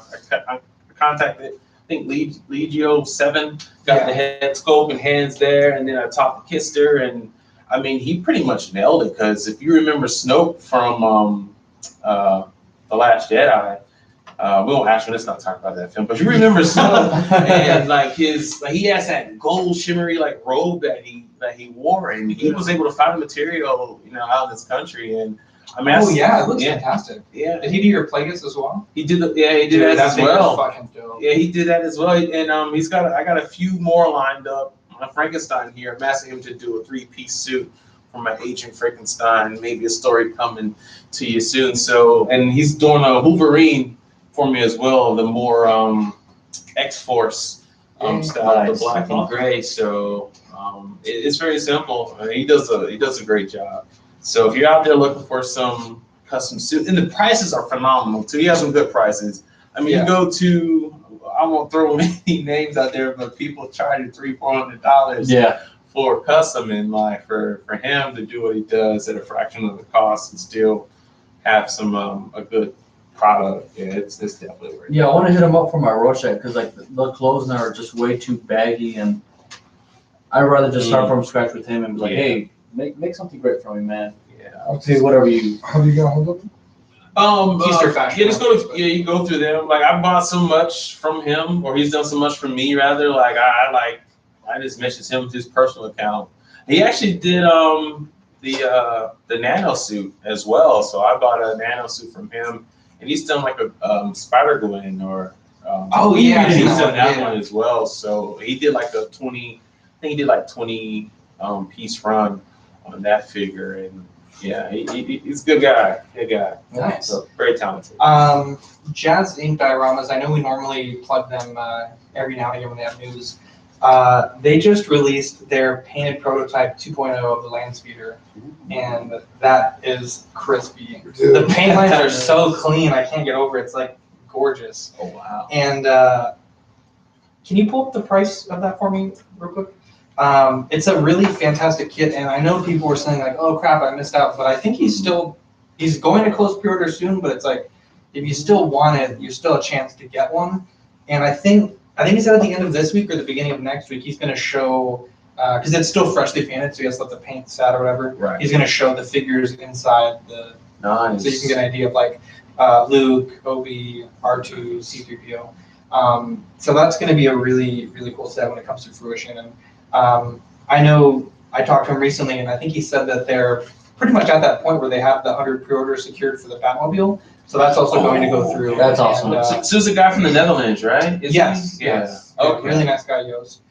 contacted, I think Legio 7, got the head scope and hands there, and then I talked to Kister, and I mean he pretty much nailed it. Because if you remember Snoke from The Last Jedi, we won't actually, let's not talk about that film, but you remember Snoke and like he has that gold shimmery like robe that he wore, and he was able to find material out in this country. And I mean, It looks fantastic. yeah, Did he do your Plagueis as well? he did that as figure's well. Fucking dope. Yeah, he did that as well. And I got a few more lined up. Frankenstein here, I'm asking him to do a 3-piece suit for my Agent Frankenstein. Maybe a story coming to you soon. So, and he's doing a Wolverine for me as well, the more X-Force style, the black and gray. So it's very simple. I mean, he does a great job. So if you're out there looking for some custom suit, and the prices are phenomenal too. He has some good prices. I mean, you go to, I won't throw any names out there, but people charging $300-$400 for custom, and like for him to do what he does at a fraction of the cost and still have some a good product. Yeah, it's definitely worth it. Yeah, I want to hit him up for my Rorschach because like the clothes now are just way too baggy, and I'd rather just start from scratch with him and be like, hey, make something great for me, man. Yeah. I'll pay whatever you. How do you get a hold of them? Kister Fashion. Yeah, just you go through them. Like I bought so much from him, or he's done so much for me rather. Like I just messaged him to his personal account. He actually did the nano suit as well. So I bought a nano suit from him, and he's done like a Spider-Gwen or he's done that one as well. So he did like a 20 piece run on that figure, and yeah, he's a good guy. Good guy. Nice. So very talented. Jazz Inc. dioramas, I know we normally plug them every now and again when they have news. They just released their painted prototype 2.0 of the land speeder, and that is crispy. Dude. The paint lines are so clean, I can't get over it. It's like gorgeous. Oh wow. And can you pull up the price of that for me real quick? It's a really fantastic kit, and I know people were saying like, "Oh crap, I missed out," but I think he's going to close pre-order soon. But it's like, if you still want it, you're still a chance to get one. And I think he said at the end of this week or the beginning of next week, he's going to show because it's still freshly painted, so he has to let the paint set or whatever. Right. He's going to show the figures inside the, Nice. so you can get an idea of like Luke, Obi, R2, C-3PO. So that's going to be a really, really cool set when it comes to fruition. And I know I talked to him recently, and I think he said that they're pretty much at that point where they have the 100 pre-orders secured for the Batmobile. So that's also going to go through. That's awesome. And, So this is a guy from the Netherlands, right? Isn't yes, he? yes. Yeah. Okay. Really nice guy, Yost.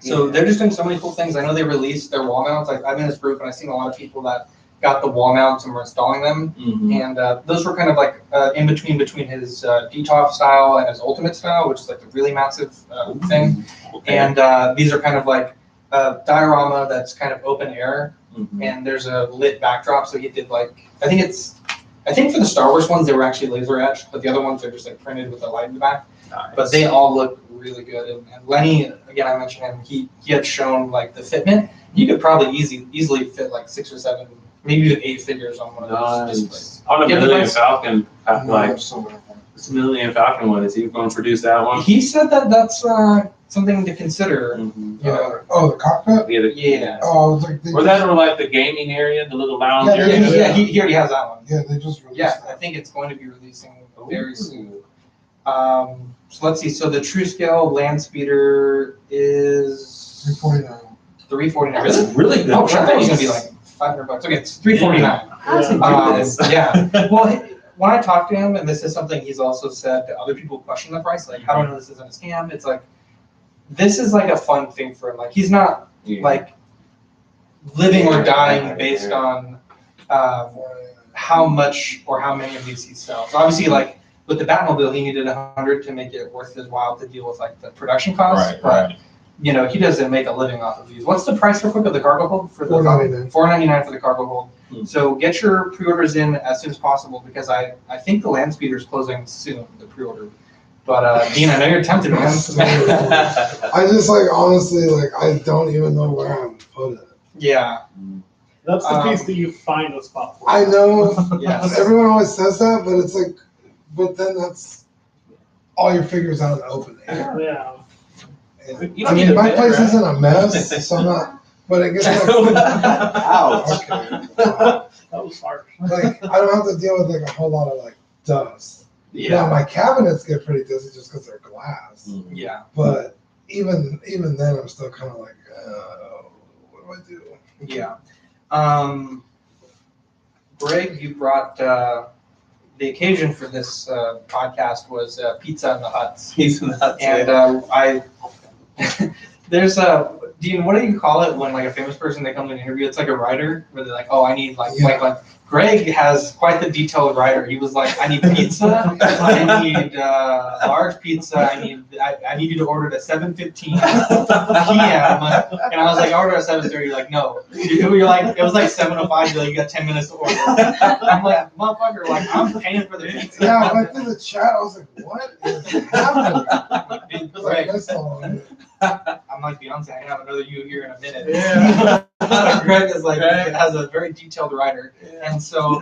So they're just doing so many cool things. I know they released their wall mounts. Like, I'm in this group, and I've seen a lot of people that got the wall mounts and were installing them. Mhm. And those were kind of like in between his DTOF style and his Ultimate style, which is like the really massive thing. Okay. And these are kind of like a diorama that's kind of open air, Mhm. and there's a lit backdrop. So he did like, I think for the Star Wars ones, they were actually laser etched, but the other ones are just like printed with a light in the back. Nice. But they all look really good. And Lenny, again, I mentioned him, he had shown like the fitment. You could probably easily fit like 6 or 7, maybe even 8 figures on one of those displays. Nice. On the Yeah, Millennium nice. Falcon, like Somewhere. this Millennium Falcon one, is he going to produce that one? He said that that's something to consider. Mhm. You know, Oh, the cockpit? yeah. Oh, I was like, Or that, or like the gaming area, the little lounge Yeah, area. Yeah, he already has that one. yeah, they just released Yeah, I that. think it's going to be releasing very soon. So let's see. So the true scale land speeder is 349. 349. That's Really? really good. Oh, shit, I thought it was gonna be price. like $500. Okay, it's 349. How's he do this? Yeah. Well, when I talked to him, and this is something he's also said to other people who question the price, like, how do I know this isn't a scam? It's like, this is like a fun thing for him. Like, he's not Yeah. like living or dying based on how much or how many of these he sells. Obviously, like with the Batmobile, he needed 100 to make it worth his while to deal with like the production costs. Right, But, right. you know, he doesn't make a living off of these. What's the price real quick of the cargo hold for the $4.99. $4.99 for the cargo hold. Hmm. So get your pre-orders in as soon as possible because I think the land speeder is closing soon, the pre-order. But Dean, I know you're tempted, man. I just like honestly like I don't even know where I would put it. Yeah. That's the piece that you find a spot for. I know Yes. everyone always says that, but it's like, but then that's all your figures out in the open air. Yeah. And, You I don't need mean, a my bed, place right? isn't a mess, so I'm not. But I guess like, Ouch. okay, wow. That was harsh. Like I don't have to deal with like a whole lot of like dust. Now Yeah. my cabinets get pretty dusty just because they're glass. Yeah. But even then, I'm still kind of like, what do I do? Yeah. Greg, you brought the occasion for this podcast was Pizza in the Huts. He's nuts. And there's Dean, what do you call it when like a famous person they come to an interview? It's like a writer where they're like, oh, I need like Yeah. like Greg has quite the detailed writer. He was like, I need pizza, I need large pizza, I need you to order it at 7:15 p.m. And I was like, I order at 7:30. You're like, no. You're like, it was like 7:05. You're like, you got 10 minutes to order. I'm like, motherfucker, like I'm paying for the pizza. Yeah, I went through the chat. I was like, what is happening? Because I Greg, missed all of it. I'm like Beyonce. I have another you here in a minute. Yeah. Greg is like, Greg. it has a very detailed writer. And so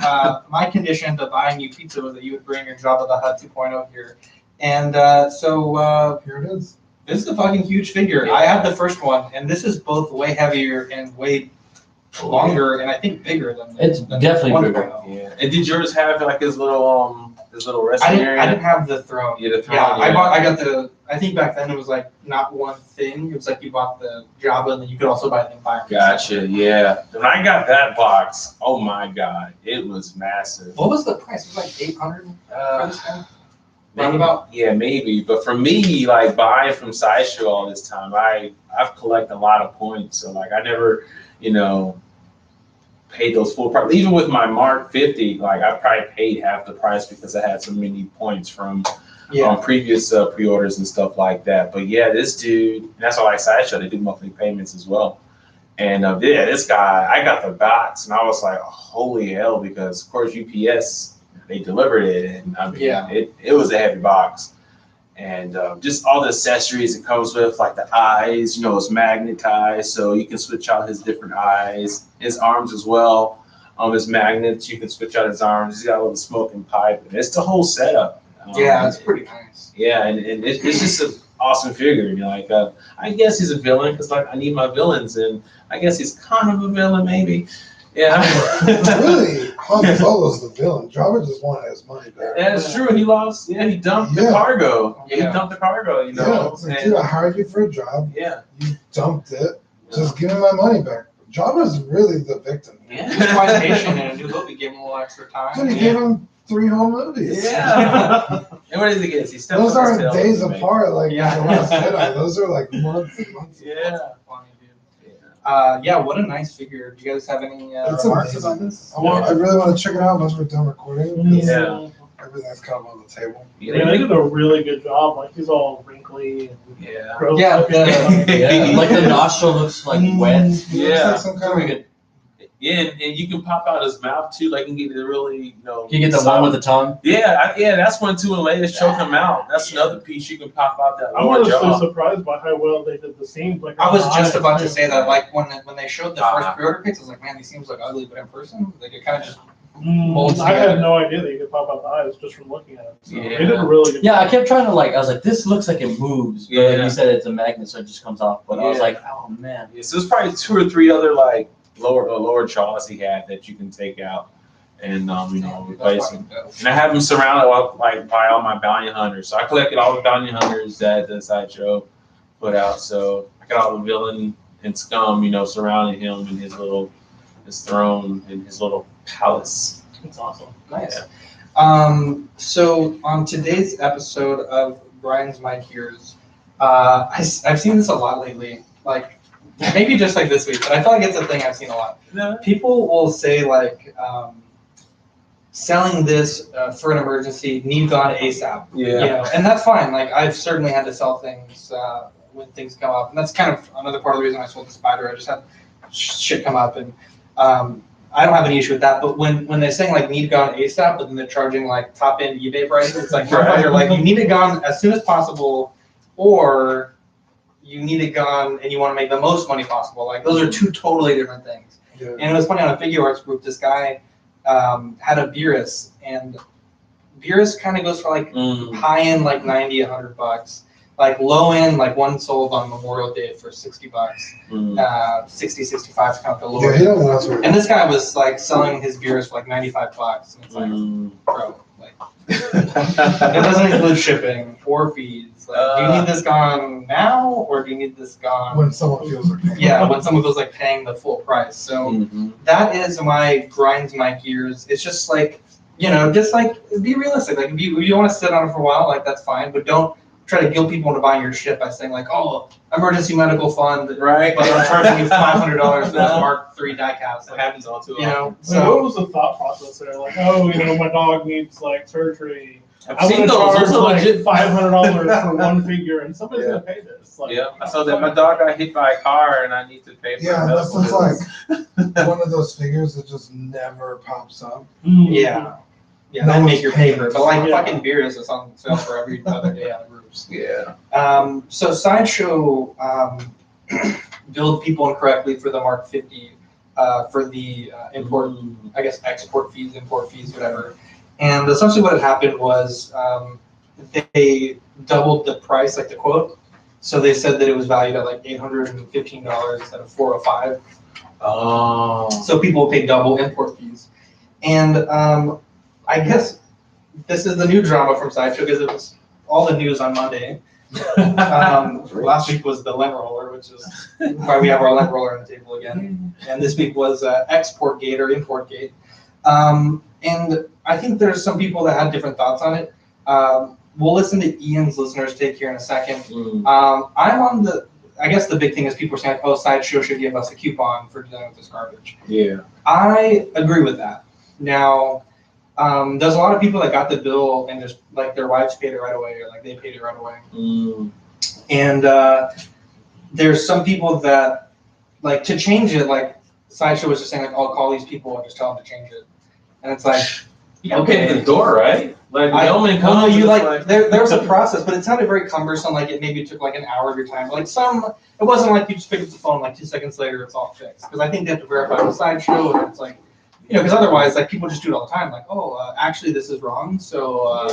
my condition to buying you pizza was that you would bring your Jabba the Hutt 2.0 here. And so Here it is. this is a fucking huge figure. I have the first one, and this is both way heavier and way longer, and I think bigger than the It's than definitely the bigger. 1.0. Yeah. And did yours have like his little resting area? I didn't have the throne. Yeah, the throne, Yeah, yeah. I got the. I think back then it was like not one thing. It was like you bought the Jabba, and then you could also buy the Empire. Gotcha. Yeah. When I got that box, oh my god, it was massive. What was the price? It was like 800 for this thing. Roundabout? Yeah, maybe. But for me, like buying from Sideshow all this time, I've collected a lot of points. So like I never, paid those full price. Even with my Mark 50, like I probably paid half the price because I had so many points from previous pre-orders and stuff like that. But yeah, this dude, and that's why I like Sideshow, they do monthly payments as well. And this guy, I got the box and I was like, holy hell, because of course UPS, they delivered it, and I mean, it was a heavy box. And just all the accessories it comes with, like the eyes, it's magnetized, so you can switch out his different eyes. His arms as well, his magnets, you can switch out his arms. He's got a little smoking pipe, and it's the whole setup. Yeah, it's pretty nice. Yeah, and it's just an awesome figure. Like, I guess he's a villain because like I need my villains, and I guess he's kind of a villain, maybe. Yeah. Really, Han Solo's the villain. Jabba just wanted his money back. Yeah, it's true. He lost. Yeah, he dumped the cargo. He dumped the cargo. Yeah, it's like, dude, I hired you for a job. Yeah. You dumped it. Just give me my money back. Jabba's really the victim. Yeah. He's quite patient, and New Hope gave him a little extra time. Dude, he gave him 3 whole movies. Yeah. And what is it against? He stepped Those on his aren't tail. days apart like Yeah. the last Jedi. Those are like months and months. Yeah. Funny, dude. What a nice figure. Do you guys have any It's remarks amazing. about this? I really want to check it out once we're done recording. Yeah. Everything's kind of on the table. Yeah, they did a really good job. Like he's all wrinkly and Yeah. gross. Yeah, looking. Yeah, like the nostril looks like wet. It Yeah. looks like some kind Pretty of good. Yeah, and you can pop out his mouth too. Like you can get it really, You get the one with the tongue. Yeah, that's one too. And latest choke him out. That's another piece you can pop out that I'm lower honestly jaw. surprised by how well they did the scenes. Like I was just eyes, about to too. say that, like when they showed the first Uh-huh. pre-order pics, I was like, man, these seems like ugly, but in person, like it kind of just molds I together. had no idea that you could pop out the eyes just from looking at it. So Yeah. they did a really good Yeah, I job. kept trying to I was like, this looks like it moves. But then Yeah. you said it's a magnet, so it just comes off. But I was Yeah. like, oh man. Yeah, so there's probably 2 or 3 other like lower jaws he had that you can take out and replace them. And I have them surrounded by all my bounty hunters. So I collected all the bounty hunters that the Sideshow put out. So I got all the villain and scum, surrounding him in his throne and his little palace. It's awesome. Nice. So on today's episode of Brian's My Hears, I've seen this a lot lately. Like maybe just like this week, but I feel like it's a thing I've seen a lot. People will say like, selling this for an emergency, need gone ASAP. Yeah. And that's fine. Like I've certainly had to sell things when things come up, and that's kind of another part of the reason I sold the Spider. I just had shit come up, and I don't have any issue with that. But when they're saying like need gone ASAP, but then they're charging like top end eBay prices, it's like you're like you need it gone as soon as possible, or you need it gone and you want to make the most money possible. Like those are 2 totally different things. Yeah. And it was funny on a figure arts group. This guy had a Beerus, and Beerus kind of goes for like high end like $90, $100, like low end like one sold on Memorial Day for $60, 60, 65 to count the lower. Yeah, he don't want to. And this guy was like selling his Beerus for like $95, and it's like, bro, like it doesn't include shipping or fees. Like, do you need this gone now, or do you need this gone? When someone feels like Yeah, when someone feels like paying the full price. So that is my grinds my gears. It's just like, just like be realistic. Like if you want to sit on it for a while, like that's fine, but don't try to guilt people into buying your shit by saying like, oh, emergency medical fund, Right. but I'm charging you $500 for this Mark III diecast. That Like, happens all too often. So what so was the thought process there? Like, oh, my dog needs like surgery. I've I'm seen gonna those. charge Those are like legit. $500 for one figure, and somebody's Yeah. gonna pay this. Like, Yeah, I saw that my dog got hit by a car and I need to pay for Yeah, it. this is like one of those figures that just never pops up. yeah, that'd make your paper. But like Yeah. fucking Beerus is on sale for every other day on the groups. Yeah. So Sideshow billed people incorrectly for the Mark 50 for the import, I guess export fees, import fees, whatever. And essentially what had happened was they doubled the price, like the quote. So they said that it was valued at like $815 instead of $405. Oh. So people pay double import fees. And I guess this is the new drama from Sideshow because it was all the news on Monday. Last week was the lint roller, which is why we have our lint roller on the table again. And this week was export gate or import gate. And I think there's some people that had different thoughts on it. we'll listen to Ian's listeners take here in a second. Mm. I'm on the. I guess the big thing is people are saying, "Oh, Sideshow should give us a coupon for dealing with this garbage." Yeah. I agree with that. Now, there's a lot of people that got the bill and just like their wives paid it right away, or like they paid it right away. Mm. And there's some people that like to change it. Like Sideshow was just saying, like, I'll call these people and just tell them to change it. And it's like, You gotta pay at the door, right? Like the I- mailman well, comes. you and like it's there's a process, but it sounded very cumbersome. Like it maybe took like an hour of your time. Like it wasn't like you just pick up the phone, like 2 seconds later it's all fixed. Because I think they have to verify the Sideshow, and it's like, because otherwise, like people just do it all the time. Like, oh, actually this is wrong. So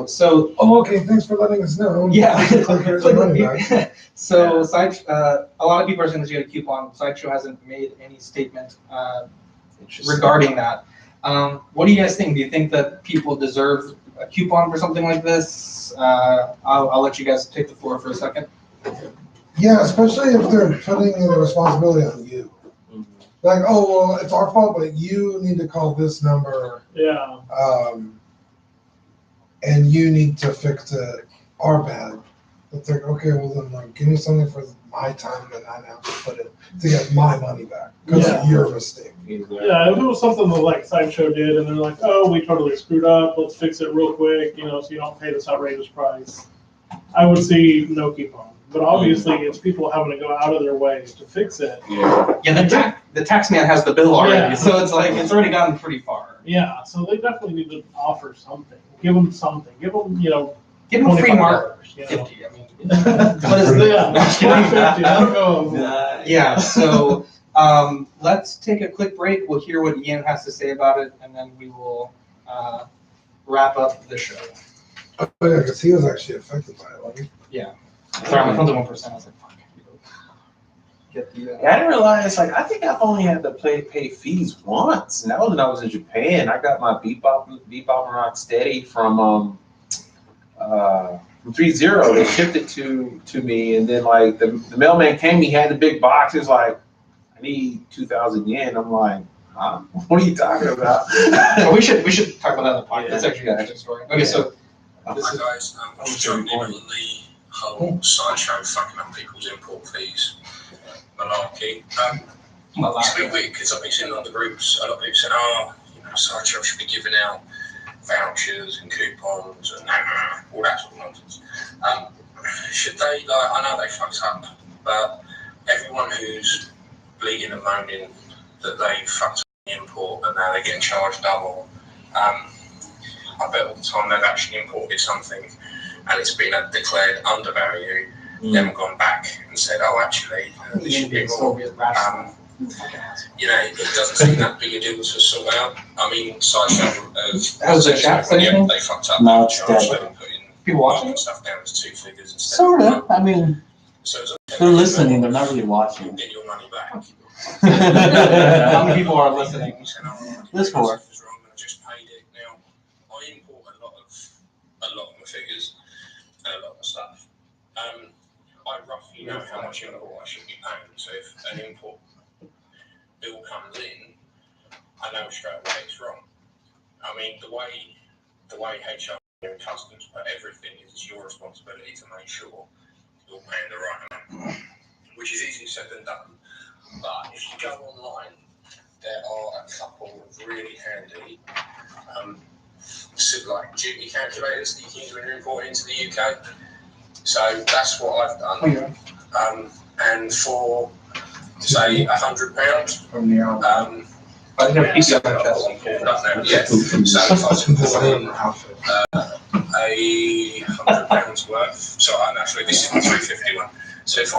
so Oh, okay, thanks for letting us know. yeah. Click here's the money back. So a lot of people are saying that you get a coupon. Sideshow hasn't made any statement regarding that. What do you guys think? Do you think that people deserve a coupon for something like this? I'll let you guys take the floor for a second. Yeah, especially if they're putting the responsibility on you. Mhm. Like, oh, well, it's our fault, but you need to call this number, Yeah. and you need to fix it, our bad. It's like, okay, well then, like, give me something for my time that I have to put in to get my money back, because Yeah. of your mistake. Yeah, if it was something that like Sideshow did and they're like, oh, we totally screwed up, let's fix it real quick, so you don't pay this outrageous price, I would see no coupon. But obviously, it's people having to go out of their way to fix it. Yeah. Yeah, the tax man has the bill already, Yeah. so it's like it's already gotten pretty far. Yeah, so they definitely need to offer something. Give them something. Give them, Give him a free mark. $25. 50. I mean, what is Yeah, that? No, I'm kidding. 50, I don't know. Yeah. So let's take a quick break. We'll hear what Ian has to say about it, and then we will wrap up the show. Oh, yeah, because he was actually affected by it. Like, Sorry, I'm from the 1%. I was like, fuck. Get the. Yeah, I didn't realize. Like, I think I've only had to pay fees once, and that was when I was in Japan. I got my Bebop Rock Steady from 3-0. They shipped it to me, and then like the mailman came. He had the big box. He was like, "I need 2,000 yen." I'm like, huh? What are you talking about? Oh, we should talk about that in the podcast. Yeah. That's actually an interesting story. Okay, so this Hi is guys, I'm just jumping in on the whole Sideshow fucking up people's import fees malarkey. It's a bit weird because I've been seeing on the groups a lot of people saying, Sideshow should be giving out vouchers and coupons and all that sort of nonsense. Should they, I know they fucked up, but everyone who's bleeding and moaning that they fucked up the import and now they're getting charged double, I bet all the time they've actually imported something and it's been declared undervalue, then gone back and said, oh, actually, this should be more. It doesn't seem that big a deal to sort out. I mean, Sideshow, How's the chat saying? they fucked up. No, it's charged dead. them putting people watching. stuff down as 2 figures instead Sort of of. I mean, So it's okay. they're listening. They're not really watching. Get your money back. How many people are listening? This for. Was wrong and I just paid it. Now, I import a lot of my figures and a lot of my stuff. I roughly know how much import I should be paying. So if an import bill comes in, I know straight away it's wrong. I mean, the way HR and customs put everything is your responsibility to make sure you're paying the right amount, which is easier said than done. But if you go online, there are a couple of really handy like duty calculators that you can use when you're importing into the UK. So that's what I've done. And for say £100, From the I didn't have PC on my chest. yeah. So if I was importing £100 worth, so actually this is the 350 one. So if I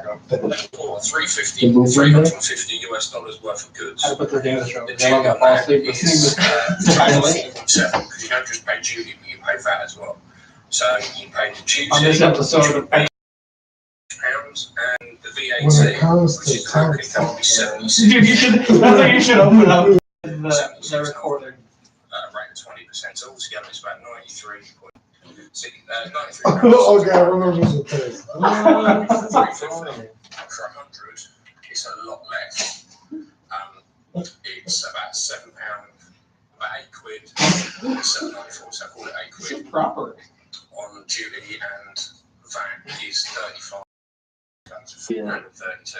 import $350 US worth of goods, I put their name in the show. the They don't duty get on fall that asleep is listening to 7 because you don't just pay duty, but you pay VAT as well. So you pay the duty, on this episode. pounds, and the when it VAT, comes which to is roughly tax, going to be 76. Dude, you should. That's what you should open up the recorder. Rate of 20%. So altogether, it's about 93. okay, I remember the place. For 100, it's a lot less. It's about £7, about £8, £7.94, so I call it £8. So proper. on duty, and that is 35. That's Yeah. 32.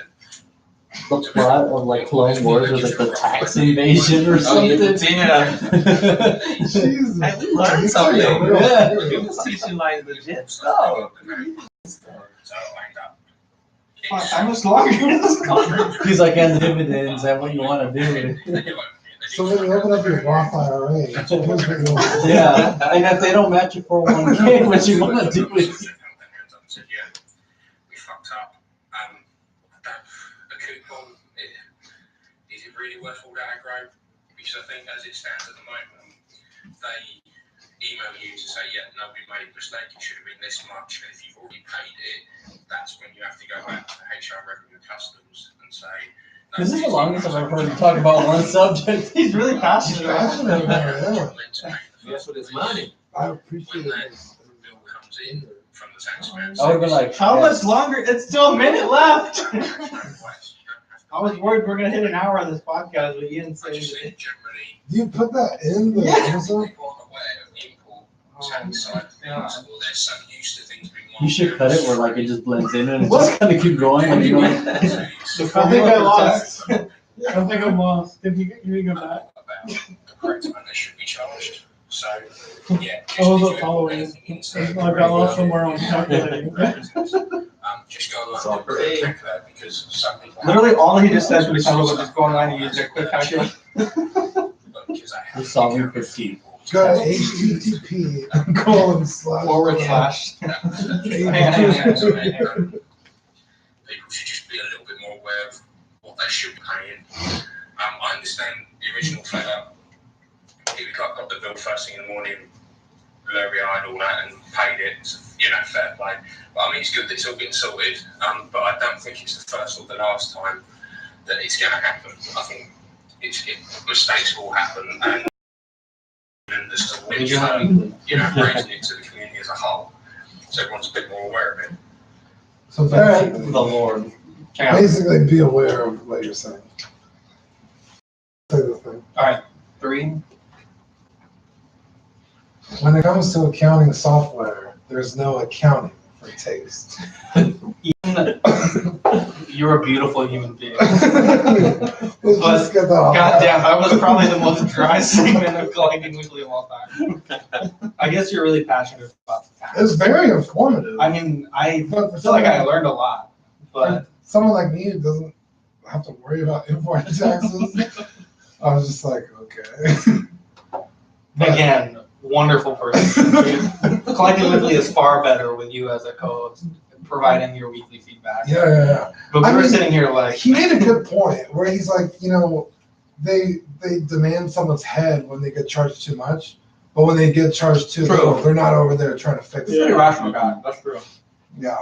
The plot of like Clone Wars was like the tax invasion or Oh, something. yeah. Jesus. Hey, we learned He's something. like a real Yeah. nerd. He was teaching like legit So stuff. I end up. How much longer is this going? He's like, and the dividends and what you want to do. So when you open up your Roth IRA, here's what you want. Yeah, and if they don't match your 401k, what you want to do is. Yeah, we fucked up. The coupon, is it really worth all that aggro? Because I think as it stands at the moment, they email you to say, yeah, no, we made a mistake, it should have been this much, and if you've already paid it, that's when you have to go back to HR Revenue and Customs and say. no, This is the these longest I've emails ever heard are him talk about one subject. He's really He's passionate about passionate it. about it, yeah. meant to pay the That's first what it's place. money. I appreciate When that this. bill comes in from the taxman. I would've been like, How much longer? It's still a minute left. I was I worried we're gonna hit an hour on this podcast, but you didn't say just anything. think generally, Do you put that in the Yeah. Amazon? people aren't aware of the import tax side of things, or they're so used to things being. You should cut it where like it just blends in and it's just gonna keep going. And you know, I think I lost. I think I'm lost. Can you go back? About the correct amount they should be charged. So, yeah. just I wasn't if you following. have anything into I got lost somewhere on calculating. just go It's along all and great. check that because some people. Literally, all he just said was tell us just go online and use their quick calculator. You're solving for T. Go to HTTP // People should just be a little bit more aware of what they should be paying. I understand the original setup. He got the bill first thing in the morning, blurry eyed, all that, and paid it. Fair play. But I mean, it's good that it's all getting sorted. But I don't think it's the first or the last time that it's going to happen. I think mistakes will happen, and there's still raising it to the community as a whole, so everyone's a bit more aware of it. So Alright, basically, the Lord. basically be aware of what you're saying. Say the thing. 3. When it comes to accounting software, there's no accounting for taste. You're a beautiful human being. Let's just get that off. Goddamn, that was probably the most dry segment of Collecting Weekly of all time. I guess you're really passionate about the tax. It's very informative. I mean, I But for feel like I someone- learned a lot, but someone like me who doesn't have to worry about import taxes, I was just like, okay. But- again, wonderful person. Collecting Weekly is far better with you as a co-host, providing your weekly feedback. Yeah. But we I were mean, sitting here like, He made a good point where he's like, they demand someone's head when they get charged too much, but when they get charged too True. little, they're not over there trying to fix pretty it. rational guy. That's true. Yeah.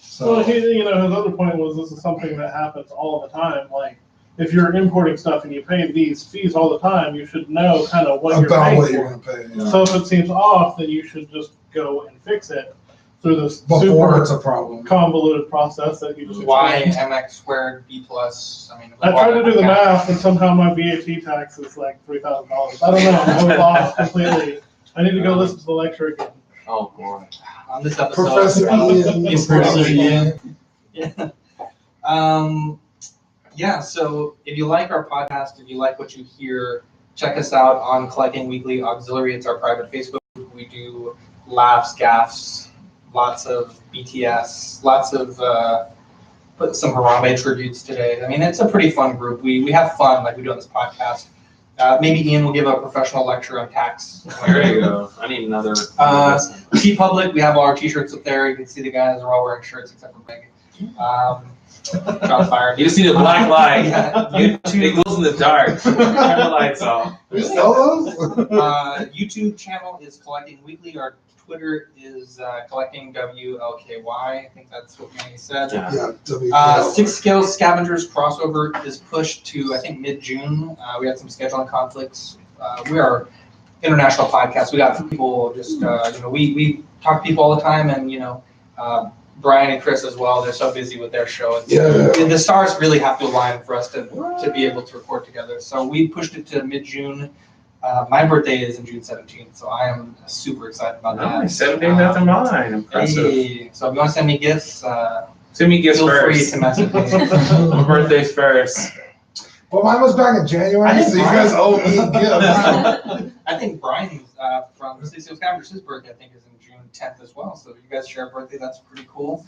So So his other point was this is something that happens all the time. Like if you're importing stuff and you pay these fees all the time, you should know kind of what you're about paying what for. you're gonna pay. Yeah. So if it seems off, then you should just go and fix it through this Before super it's a problem. convoluted process that you just Y explained. MX squared B plus. I mean, I tried to do the math and somehow my VAT tax is like $3,000. I don't know. I was lost completely. I need to go listen to the lecture again. Oh, boy. On this episode. Professor Ian. Professor Ian. Yeah. Yeah, so if you like our podcast, if you like what you hear, check us out on Collecting Weekly Auxiliary. It's our private Facebook group. We do laughs, gaffs, lots of BTS, lots of put some Harambe tributes today. I mean, it's a pretty fun group. We have fun like we do on this podcast. Maybe Ian will give a professional lecture on tax. There you go. I need another. T Public, we have all our t-shirts up there. You can see the guys are all wearing shirts except for Megan. Got fired. You see the black light. Yeah, It YouTube, goes in the dark. Turn the lights off. You sell those? YouTube channel is Collecting Weekly. Our Twitter is Collecting WLKY. I think that's what Manny said. Yeah. Six Scale Scavengers crossover is pushed to, I think, mid-June. We had some scheduling conflicts. We are international podcast. We got people just, we talk to people all the time, and, Brian and Chris as well. They're so busy with their show. The stars really have to align for us to be able to record together. So we pushed it to mid-June. My birthday is in June 17th, so I am super excited about that. Nice. 7 days after mine. Impressive. Hey, so if you want to send me gifts, Send me gifts feel free first. to message me. My birthday's first. Well, mine was back in January, I think so you guys owe me gifts. I think Brian's from Cisco Scavengers, his birthday I think is in June 10th as well. So if you guys share a birthday, that's pretty cool.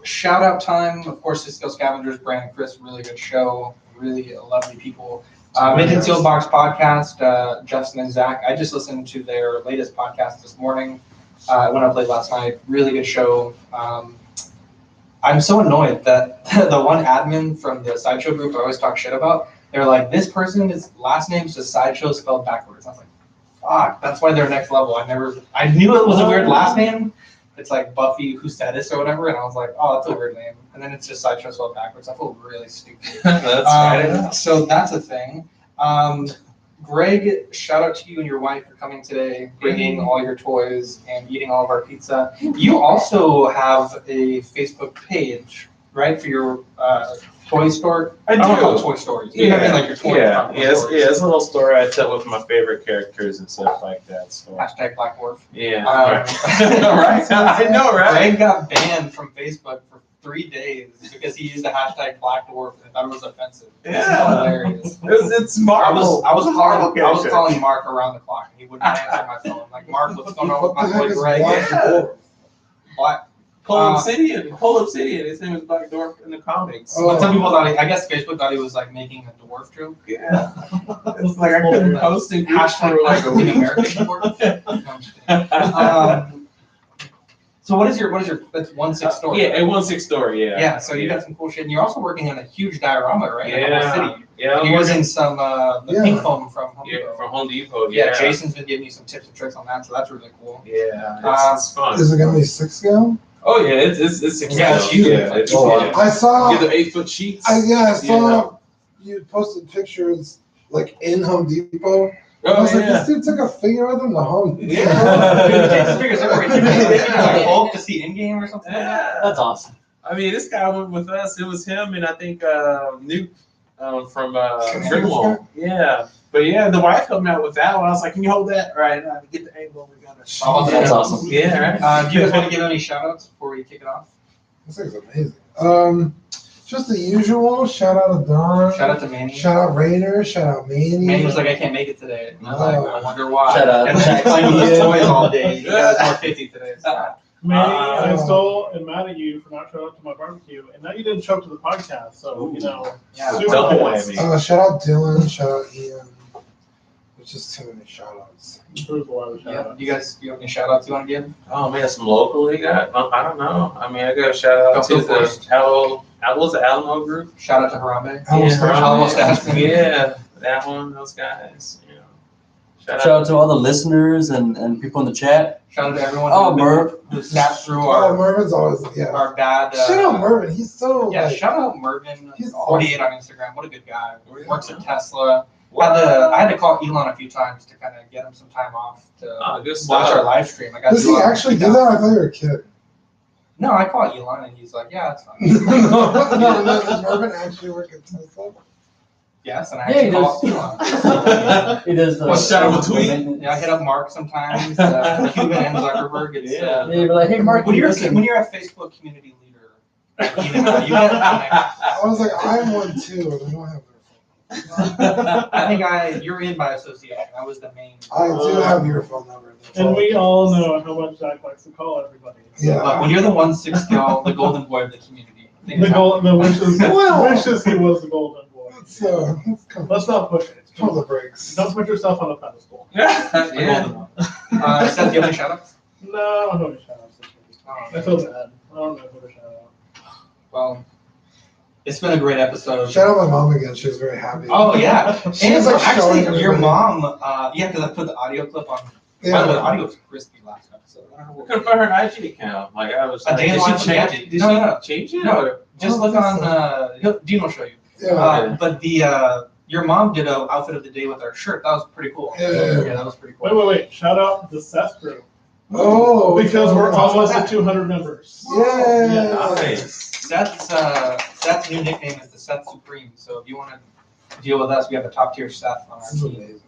Shout out time, of course, Cisco Scavengers, Brandon, Chris, really good show, really lovely people. Midnight Sealed Box podcast, Justin and Zach. I just listened to their latest podcast this morning. When I played last night, really good show. I'm so annoyed that the one admin from the Sideshow group I always talk shit about, they're like, this person's last name's just Sideshow spelled backwards. I was like, fuck, that's why they're next level. I knew it was a weird last name. It's like Buffy Whosaidis or whatever, and I was like, oh, that's a weird name. And then it's just Sideshow spelled backwards. I feel really stupid. That's right. So that's a thing. Greg, shout out to you and your wife for coming today, bringing all your toys and eating all of our pizza. You also have a Facebook page, right, for your toy store? I don't do. call it toy stories. You know what I mean, like your toy stories. It's a little story I tell with my favorite characters and stuff like that. So. Hashtag Black Dwarf. Yeah. Right. I know, right? Greg got banned from Facebook for 3 days because he used the hashtag Black Dwarf and thought it was offensive. Yeah. It's hilarious. It's Marvel. I was character. calling Mark around the clock and he wouldn't answer my phone. Like, Mark, what's going on with What the my heck boy is Greg? Black Dwarf? Black. Whole Obsidian. His name is Black Dwarf in the comics. Oh. But some people thought, I guess Facebook thought he was like making a dwarf joke. Yeah. It's like I couldn't post in groups Hashtag for like a an week. American dwarf. No, I'm just kidding. So what is your, that's 1/6 story? Yeah, a 1/6 story, yeah. Yeah, so you got some cool shit, and you're also working on a huge diorama, right? In the whole Yeah. city. Yeah, And you're using some the Yeah. pink foam from Home yeah, Depot. from Home Depot, Yeah, yeah. Jason's been giving you some tips and tricks on that, so that's really cool. Yeah, it's fun. Is it gonna be 6 scale? Oh yeah, it's Yeah, it's huge. Yeah, it's, Oh, yeah. I saw. Get the 8-foot sheets. I saw Yeah. you posted pictures like in Home Depot. I Oh was like, yeah. this dude took a figure of them to Home Depot. Yeah. Dude, Jason's figures everywhere. Like Hulk to see in game or something. Yeah. That's awesome. I mean, this guy went with us. It was him and I think Nuke from Grimwald. Yeah. But yeah, the wife helped me out with that one. I was like, can you hold that? All right, now to get the angle. We got to Oh, That's awesome. Yeah, right. Do you guys want to give any shout outs before we kick it off? This thing's amazing. Just the usual. Shout out to Don. Shout out to Manny. Shout out Raider. Shout out Manny. Manny was like, I can't make it today. And I was like, I wonder why. Shout out. And then I played with his toys all day. He got his 450 today. So. Manny, Uh, I still am mad at you for not showing up to my barbecue, and now you didn't show up to the podcast, so, you know. Yeah. super Double nice. whammy. Shout out Dylan. Shout out Ian. There's just too many shout outs. There's a lot of Yeah. shout-outs. Do you guys, do you have any shout outs you want to give? Oh man, some local we got. I don't know. I mean, I got a shout out Go to first. the Alamo group. Shout out to Harambe. Almost Yeah, Almost Ashton. Yeah, that one. Those guys. You know. Shout out to all the listeners and people in the chat. Shout out to everyone Oh, Merv. who sat through Oh, Mervin's always, yeah. our bad. Shout out Mervin. He's so, Yeah, like, shout out Mervin. He's 48 on Instagram. What a good guy. Works at Tesla. I had to call Elon a few times to kind of get him some time off to Good watch stuff. our live stream. I got does he actually do that? I thought you were kidding. No, I call Elon and he's like, yeah, it's fine. no, does Mervin actually work at Tesla? Yes, and I Yeah, he actually does. call Elon. He does the. Well, shout out a tweet. Yeah, I hit up Mark sometimes. Cuban and Zuckerberg. It's, Yeah. Yeah, you'd be like, hey, Mark, when you're listen. when you're a Facebook community leader, you gotta connect. I was like, I'm one too, and I don't have their phone. I think you're in by association. I was the main. I do have your phone number. That's And all. we all know how much Zach likes to call everybody. Yeah. But when you're the 1/6 gal, the golden boy of the community. The wishes he was the golden boy. Let's come. Let's not push it. Pull the brakes. Don't put yourself on a pedestal. Yeah. Seth, do you have any shout outs? No, I don't know any shout-outs this week. I feel bad. I don't know who to shout out. Well, it's been a great episode. Shout out my mom again. She was very happy. Oh yeah, She and was like actually, showing your everybody. mom. Yeah, because I put the audio clip on. By the way, the Yeah. audio was crispy last episode. I don't know We what- couldn't find her IG account. Like I was A like, day in did life she with change Gabby. it? Did No, she no. change it? No, Or? just look on. Dean will show you. Yeah. But your mom did a outfit of the day with our shirt. That was pretty cool. Yeah. that was pretty cool. Wait. Shout out the Seth group. Oh. Because we're oh, almost at 200 members. Yeah. Nice. Seth's new nickname is the Seth Supreme. So if you want to deal with us, we have a top tier Seth on our This is team. amazing.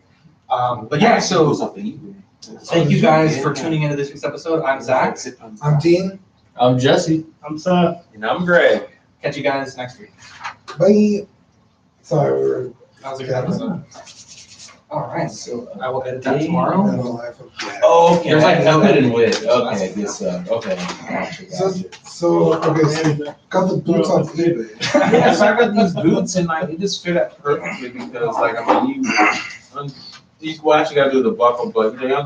But yeah, so thank you guys for tuning into this week's episode. I'm Zach. I'm Dean. I'm Jesse. I'm Seth. And I'm Greg. Catch you guys next week. Bye. Sorry, we were That was a good episode. All right, so I will edit that tomorrow. in the life of Jack. Oh, okay. There's like no put it in editing. with. Okay, good stuff. Okay. Gotcha, gotcha. So got the boots off eBay. Yeah, so I got these boots and like it just fit up perfectly because like I mean you actually gotta do the buckle, but you know,